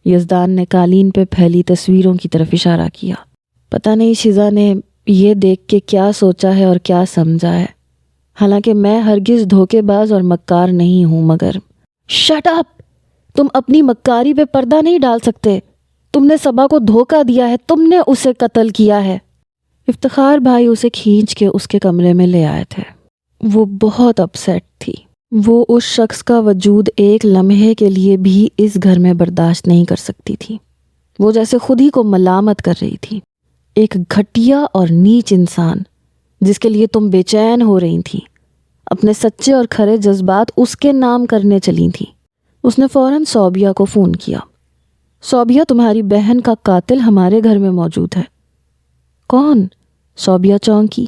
یزدان نے قالین پہ پھیلی تصویروں کی طرف اشارہ کیا۔ پتہ نہیں شزا نے یہ دیکھ کے کیا سوچا ہے اور کیا سمجھا ہے، حالانکہ میں ہرگز دھوکے باز اور مکار نہیں ہوں، مگر شٹ اپ! تم اپنی مکاری پہ پردہ نہیں ڈال سکتے۔ تم نے صبا کو دھوکہ دیا ہے، تم نے اسے قتل کیا ہے۔ افتخار بھائی اسے کھینچ کے اس کے کمرے میں لے آئے تھے۔ وہ بہت اپسیٹ تھی۔ وہ اس شخص کا وجود ایک لمحے کے لیے بھی اس گھر میں برداشت نہیں کر سکتی تھی۔ وہ جیسے خود ہی کو ملامت کر رہی تھی۔ ایک گھٹیا اور نیچ انسان جس کے لیے تم بے چین ہو رہی تھی، اپنے سچے اور کھرے جذبات اس کے نام کرنے چلی تھی۔ اس نے فوراً صوبیہ کو فون کیا۔ صوبیہ، تمہاری بہن کا قاتل ہمارے گھر میں موجود ہے۔ کون؟ صوبیہ چونکی۔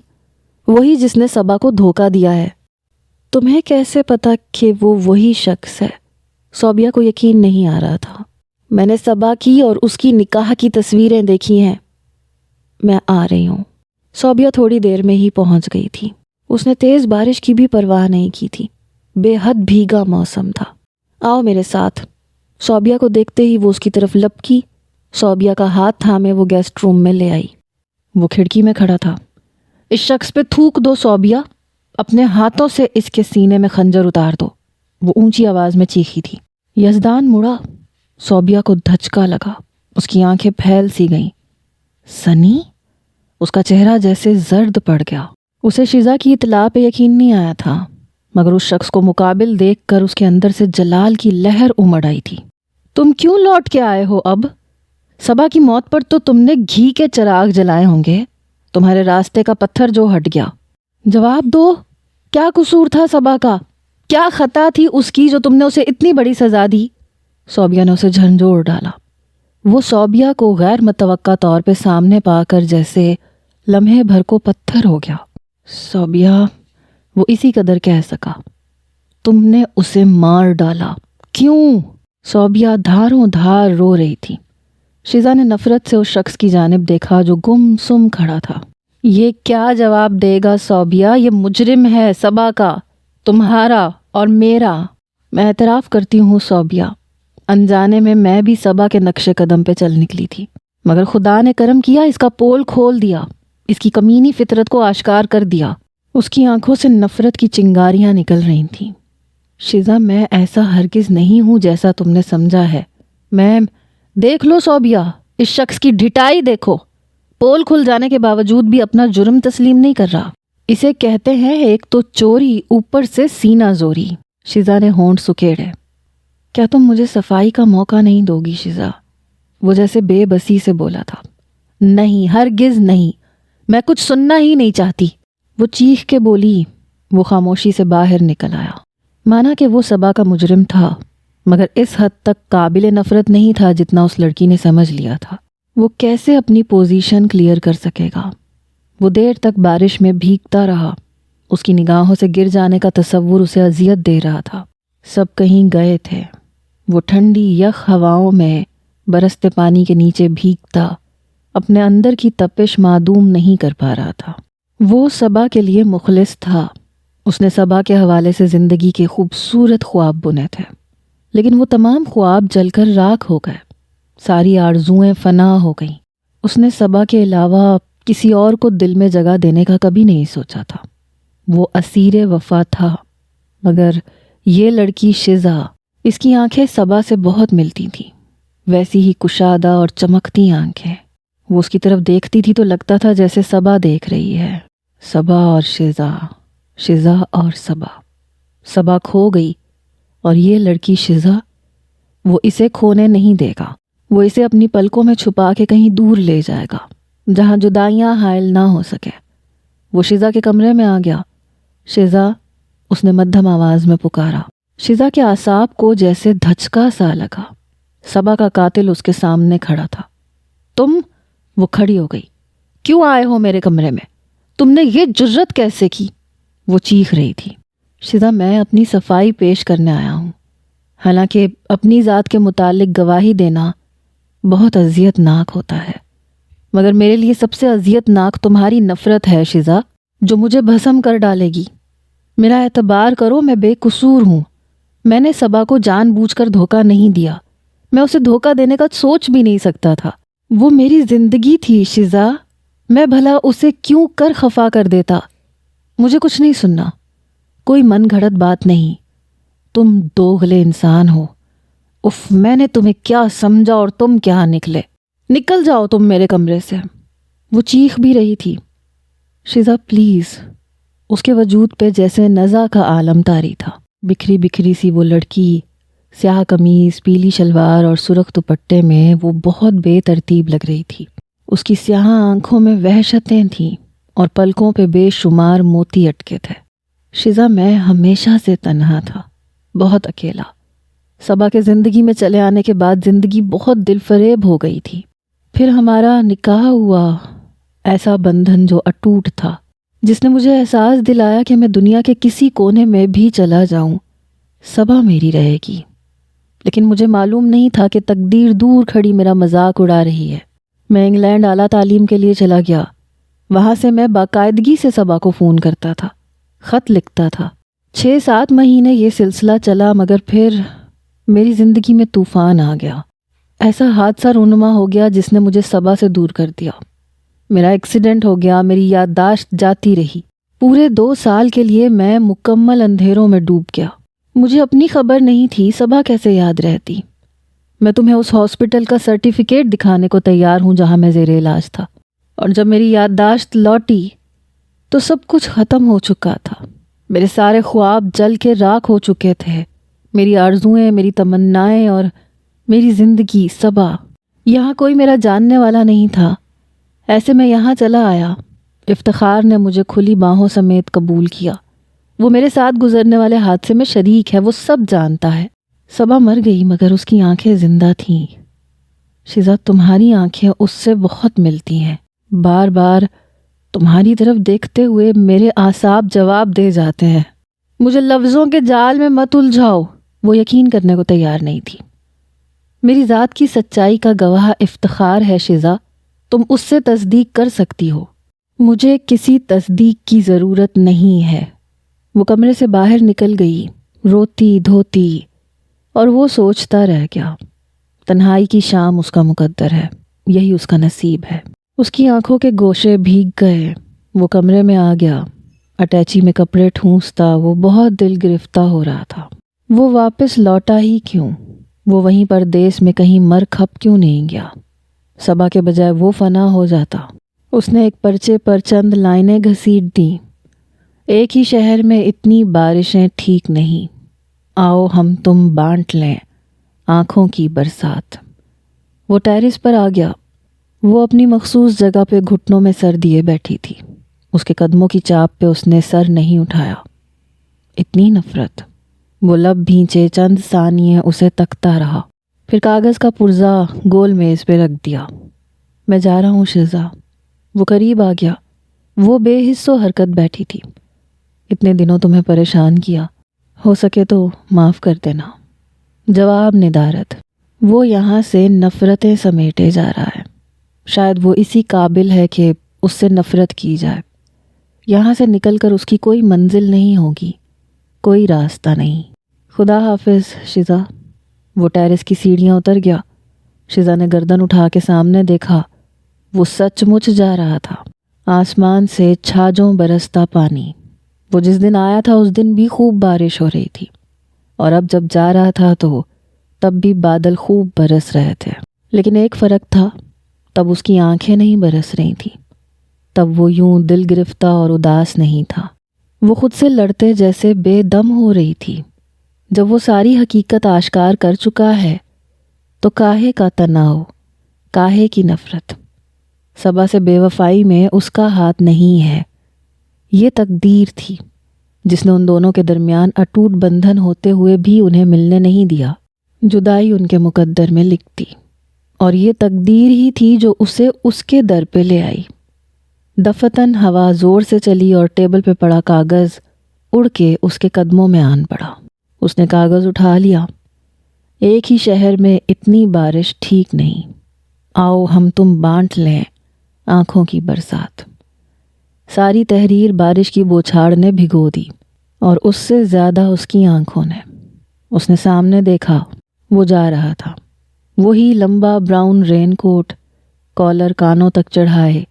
وہی جس نے صبا کو دھوکہ دیا ہے۔ تمہیں کیسے پتا کہ وہ وہی شخص ہے؟ صوبیہ کو یقین نہیں آ رہا تھا۔ میں نے صبا کی اور اس کی نکاح کی تصویریں دیکھی ہیں۔ میں آ رہی ہوں۔ صوبیہ تھوڑی دیر میں ہی پہنچ گئی تھی۔ اس نے تیز بارش کی بھی پرواہ نہیں کی تھی۔ بے حد بھیگا موسم تھا۔ آؤ میرے ساتھ۔ صوبیہ کو دیکھتے ہی وہ اس کی طرف لپکی۔ صوبیہ کا ہاتھ تھامے وہ گیسٹ روم میں لے آئی۔ وہ کھڑکی میں کھڑا تھا۔ اس شخص پہ تھوک دو صوبیہ، اپنے ہاتھوں سے اس کے سینے میں خنجر اتار دو، وہ اونچی آواز میں چیخی تھی۔ یزدان مڑا۔ صوبیہ کو دھچکا لگا، اس کی آنکھیں پھیل سی گئیں۔ سنی؟ اس کا چہرہ جیسے زرد پڑ گیا۔ اسے شزا کی اطلاع پہ یقین نہیں آیا تھا، مگر اس شخص کو مقابل دیکھ کر اس کے اندر سے جلال کی لہر امڑ آئی تھی۔ تم کیوں لوٹ کے آئے ہو اب؟ صبا کی موت پر تو تم نے گھی کے چراغ جلائے ہوں گے، تمہارے راستے کا پتھر جو ہٹ گیا۔ جواب دو، کیا قصور تھا صبا کا؟ کیا خطا تھی اس کی جو تم نے اسے اتنی بڑی سزا دی؟ صوبیہ نے اسے جھنجھوڑ ڈالا۔ وہ صوبیہ کو غیر متوقع طور پہ سامنے پا کر جیسے لمحے بھر کو پتھر ہو گیا۔ صوبیہ، وہ اسی قدر کہہ سکا، تم نے اسے مار ڈالا۔ کیوں؟ صوبیہ دھاروں دھار رو رہی تھی۔ شزا نے نفرت سے اس شخص کی جانب دیکھا جو گم سم کھڑا تھا۔ یہ کیا جواب دے گا صوبیہ؟ یہ مجرم ہے صبا کا، تمہارا اور میرا۔ میں اعتراف کرتی ہوں صوبیہ، انجانے میں بھی صبا کے نقش قدم پہ چل نکلی تھی، مگر خدا نے کرم کیا، اس کا پول کھول دیا، اس کی کمینی فطرت کو آشکار کر دیا۔ اس کی آنکھوں سے نفرت کی چنگاریاں نکل رہی تھیں۔ شزا، میں ایسا ہرگز نہیں ہوں جیسا تم نے سمجھا ہے۔ میں دیکھ لو صوبیہ، اس شخص کی ڈھٹائی دیکھو، پول کھل جانے کے باوجود بھی اپنا جرم تسلیم نہیں کر رہا۔ اسے کہتے ہیں ایک تو چوری، اوپر سے سینہ زوری۔ شزا نے ہونٹ سکیڑے۔ کیا تم مجھے صفائی کا موقع نہیں دو گی شزا؟ وہ جیسے بے بسی سے بولا تھا۔ نہیں، ہرگز نہیں، میں کچھ سننا ہی نہیں چاہتی، وہ چیخ کے بولی۔ وہ خاموشی سے باہر نکل آیا۔ مانا کہ وہ صبا کا مجرم تھا، مگر اس حد تک قابل نفرت نہیں تھا جتنا اس لڑکی نے سمجھ لیا تھا۔ وہ کیسے اپنی پوزیشن کلیئر کر سکے گا؟ وہ دیر تک بارش میں بھیگتا رہا۔ اس کی نگاہوں سے گر جانے کا تصور اسے اذیت دے رہا تھا۔ سب کہیں گئے تھے۔ وہ ٹھنڈی یخ ہواؤں میں برستے پانی کے نیچے بھیگتا اپنے اندر کی تپش معدوم نہیں کر پا رہا تھا۔ وہ صبا کے لیے مخلص تھا۔ اس نے صبا کے حوالے سے زندگی کے خوبصورت خواب بنے تھے، لیکن وہ تمام خواب جل کر راکھ ہو گئے۔ ساری آرزوئیں فنا ہو گئیں۔ اس نے صبا کے علاوہ کسی اور کو دل میں جگہ دینے کا کبھی نہیں سوچا تھا۔ وہ اسیر وفا تھا، مگر یہ لڑکی شزا، اس کی آنکھیں صبا سے بہت ملتی تھیں، ویسی ہی کشادہ اور چمکتی آنکھیں۔ وہ اس کی طرف دیکھتی تھی تو لگتا تھا جیسے صبا دیکھ رہی ہے۔ صبا اور شزا، شزا اور صبا۔ صبا کھو گئی اور یہ لڑکی شزا، وہ اسے کھونے نہیں دے گا۔ وہ اسے اپنی پلکوں میں چھپا کے کہیں دور لے جائے گا جہاں جدائیاں حائل نہ ہو سکے۔ وہ شزا کے کمرے میں آ گیا۔ شزا، اس نے مدھم آواز میں پکارا۔ شزا کے اعصاب کو جیسے دھچکا سا لگا۔ صبا کا قاتل اس کے سامنے کھڑا تھا۔ تم؟ وہ کھڑی ہو گئی۔ کیوں آئے ہو میرے کمرے میں؟ تم نے یہ جرت کیسے کی؟ وہ چیخ رہی تھی۔ شزا، میں اپنی صفائی پیش کرنے آیا ہوں۔ حالانکہ اپنی ذات کے متعلق گواہی دینا بہت اذیت ناک ہوتا ہے، مگر میرے لیے سب سے اذیت ناک تمہاری نفرت ہے شزا، جو مجھے بھسم کر ڈالے گی۔ میرا اعتبار کرو، میں بے قصور ہوں۔ میں نے صبا کو جان بوجھ کر دھوکہ نہیں دیا۔ میں اسے دھوکہ دینے کا سوچ بھی نہیں سکتا تھا۔ وہ میری زندگی تھی شزا، میں بھلا اسے کیوں کر خفا کر دیتا؟ مجھے کچھ نہیں سننا، کوئی من گھڑت بات نہیں۔ تم دوغلے انسان ہو۔ اف، میں نے تمہیں کیا سمجھا اور تم کیا نکلے؟ نکل جاؤ تم میرے کمرے سے۔ وہ چیخ بھی رہی تھی۔ شزا پلیز۔ اس کے وجود پہ جیسے نزا کا عالم طاری تھا۔ بکھری بکھری سی وہ لڑکی، سیاہ قمیض، پیلی شلوار اور سرخ دوپٹے میں، وہ بہت بے ترتیب لگ رہی تھی۔ اس کی سیاہ آنکھوں میں وحشتیں تھیں اور پلکوں پہ بے شمار موتی اٹکے تھے۔ شزا، میں ہمیشہ سے تنہا تھا، بہت اکیلا۔ صبا کے زندگی میں چلے آنے کے بعد زندگی بہت دل فریب ہو گئی تھی۔ پھر ہمارا نکاح ہوا، ایسا بندھن جو اٹوٹ تھا، جس نے مجھے احساس دلایا کہ میں دنیا کے کسی کونے میں بھی چلا جاؤں، صبا میری رہے گی۔ لیکن مجھے معلوم نہیں تھا کہ تقدیر دور کھڑی میرا مذاق اڑا رہی ہے۔ میں انگلینڈ اعلیٰ تعلیم کے لیے چلا گیا۔ وہاں سے میں باقاعدگی سے صبا کو فون کرتا تھا، خط لکھتا تھا۔ 6-7 مہینے یہ سلسلہ چلا، مگر پھر میری زندگی میں طوفان آ گیا۔ ایسا حادثہ رونما ہو گیا جس نے مجھے صبا سے دور کر دیا۔ میرا ایکسیڈنٹ ہو گیا، میری یادداشت جاتی رہی۔ پورے 2 سال کے لیے میں مکمل اندھیروں میں ڈوب گیا۔ مجھے اپنی خبر نہیں تھی، صبا کیسے یاد رہتی؟ میں تمہیں اس ہاسپٹل کا سرٹیفکیٹ دکھانے کو تیار ہوں جہاں میں زیر علاج تھا، اور جب میری یادداشت لوٹی تو سب کچھ ختم ہو چکا تھا۔ میرے سارے خواب جل کے راکھ ہو چکے تھے، میری آرزوئیں، میری تمنائیں اور میری زندگی۔ صبا، یہاں کوئی میرا جاننے والا نہیں تھا، ایسے میں یہاں چلا آیا۔ افتخار نے مجھے کھلی باہوں سمیت قبول کیا۔ وہ میرے ساتھ گزرنے والے حادثے میں شریک ہے، وہ سب جانتا ہے۔ صبا مر گئی، مگر اس کی آنکھیں زندہ تھیں۔ شزا، تمہاری آنکھیں اس سے بہت ملتی ہیں۔ بار بار تمہاری طرف دیکھتے ہوئے میرے اعصاب جواب دے جاتے ہیں۔ مجھے لفظوں کے جال میں مت الجھاؤ۔ وہ یقین کرنے کو تیار نہیں تھی۔ میری ذات کی سچائی کا گواہ افتخار ہے شزا، تم اس سے تصدیق کر سکتی ہو۔ مجھے کسی تصدیق کی ضرورت نہیں ہے۔ وہ کمرے سے باہر نکل گئی۔ روتی دھوتی، اور وہ سوچتا رہ گیا۔ تنہائی کی شام اس کا مقدر ہے، یہی اس کا نصیب ہے۔ اس کی آنکھوں کے گوشے بھیگ گئے، وہ کمرے میں آ گیا، اٹیچی میں کپڑے ٹھونستا وہ بہت دل گرفتہ ہو رہا تھا۔ وہ واپس لوٹا ہی کیوں؟ وہ وہیں پردیس میں کہیں مر کھپ کیوں نہیں گیا؟ صبا کے بجائے وہ فنا ہو جاتا۔ اس نے ایک پرچے پر چند لائنیں گھسیٹ دیں۔ ایک ہی شہر میں اتنی بارشیں ٹھیک نہیں، آؤ ہم تم بانٹ لیں آنکھوں کی برسات۔ وہ ٹیرس پر آ گیا۔ وہ اپنی مخصوص جگہ پہ گھٹنوں میں سر دیے بیٹھی تھی۔ اس کے قدموں کی چاپ پہ اس نے سر نہیں اٹھایا۔ اتنی نفرت۔ وہ لب بھینچے چند ثانیے اسے تکتا رہا، پھر کاغذ کا پرزہ گول میز پہ رکھ دیا۔ میں جا رہا ہوں شزا۔ وہ قریب آ گیا۔ وہ بے حس و حرکت بیٹھی تھی۔ اتنے دنوں تمہیں پریشان کیا، ہو سکے تو معاف کر دینا۔ جواب ندارت۔ وہ یہاں سے نفرتیں سمیٹے جا رہا ہے۔ شاید وہ اسی قابل ہے کہ اس سے نفرت کی جائے۔ یہاں سے نکل کر اس کی کوئی منزل نہیں ہوگی، کوئی راستہ نہیں۔ خدا حافظ شزا۔ وہ ٹیرس کی سیڑھیاں اتر گیا۔ شزا نے گردن اٹھا کے سامنے دیکھا۔ وہ سچ مچ جا رہا تھا۔ آسمان سے چھاجوں برستا پانی۔ وہ جس دن آیا تھا اس دن بھی خوب بارش ہو رہی تھی، اور اب جب جا رہا تھا تو تب بھی بادل خوب برس رہے تھے۔ لیکن ایک فرق تھا، تب اس کی آنکھیں نہیں برس رہی تھیں۔ تب وہ یوں دل گرفتہ اور اداس نہیں تھا۔ وہ خود سے لڑتے جیسے بے دم ہو رہی تھی۔ جب وہ ساری حقیقت آشکار کر چکا ہے تو کاہے کا تناؤ، کاہے کی نفرت؟ صبا سے بے وفائی میں اس کا ہاتھ نہیں ہے۔ یہ تقدیر تھی جس نے ان دونوں کے درمیان اٹوٹ بندھن ہوتے ہوئے بھی انہیں ملنے نہیں دیا۔ جدائی ان کے مقدر میں لکھتی، اور یہ تقدیر ہی تھی جو اسے اس کے در پہ لے آئی۔ دفتن ہوا زور سے چلی اور ٹیبل پہ پڑا کاغذ اڑ کے اس کے قدموں میں آن پڑا۔ اس نے کاغذ اٹھا لیا۔ ایک ہی شہر میں اتنی بارش ٹھیک نہیں، آؤ ہم تم بانٹ لیں آنکھوں کی برسات۔ ساری تحریر بارش کی بوچھاڑ نے بھگو دی، اور اس سے زیادہ اس کی آنکھوں نے۔ اس نے سامنے دیکھا، وہ جا رہا تھا۔ وہی لمبا براؤن رین کوٹ، کالر کانوں تک چڑھائے،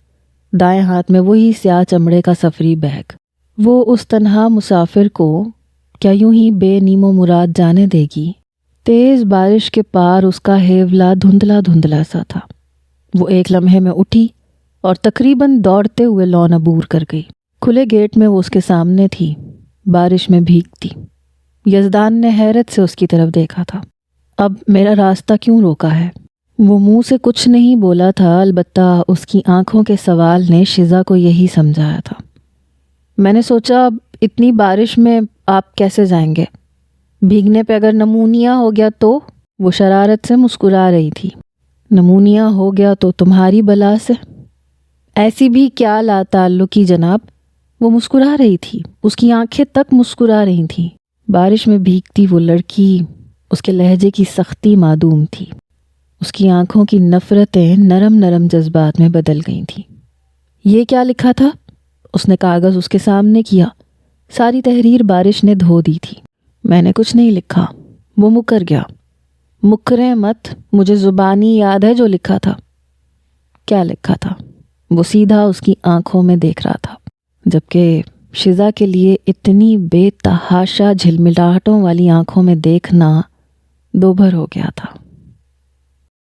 دائیں ہاتھ میں وہی سیاہ چمڑے کا سفری بیگ۔ وہ اس تنہا مسافر کو کیا یوں ہی بے نیم و مراد جانے دے گی؟ تیز بارش کے پار اس کا ہیولا دھندلا دھندلا سا تھا۔ وہ ایک لمحے میں اٹھی اور تقریباً دوڑتے ہوئے لون عبور کر گئی۔ کھلے گیٹ میں وہ اس کے سامنے تھی، بارش میں بھیگتی۔ یزدان نے حیرت سے اس کی طرف دیکھا تھا۔ اب میرا راستہ کیوں روکا ہے؟ وہ منہ سے کچھ نہیں بولا تھا، البتہ اس کی آنکھوں کے سوال نے شزا کو یہی سمجھایا تھا۔ میں نے سوچا اب اتنی بارش میں آپ کیسے جائیں گے؟ بھیگنے پہ اگر نمونیا ہو گیا تو؟ وہ شرارت سے مسکرا رہی تھی۔ نمونیا ہو گیا تو تمہاری بلا سے؟ ایسی بھی کیا لا تعلقی جناب؟ وہ مسکرا رہی تھی، اس کی آنکھیں تک مسکرا رہی تھیں۔ بارش میں بھیگتی وہ لڑکی، اس کے لہجے کی سختی معدوم تھی۔ اس کی آنکھوں کی نفرتیں نرم نرم جذبات میں بدل گئی تھیں۔ یہ کیا لکھا تھا؟ اس نے کاغذ اس کے سامنے کیا۔ ساری تحریر بارش نے دھو دی تھی۔ میں نے کچھ نہیں لکھا۔ وہ مکر گیا۔ مکریں مت، مجھے زبانی یاد ہے جو لکھا تھا۔ کیا لکھا تھا؟ وہ سیدھا اس کی آنکھوں میں دیکھ رہا تھا، جبکہ شزا کے لیے اتنی بے تحاشا جھلملاہٹوں والی آنکھوں میں دیکھنا دوبھر ہو گیا تھا۔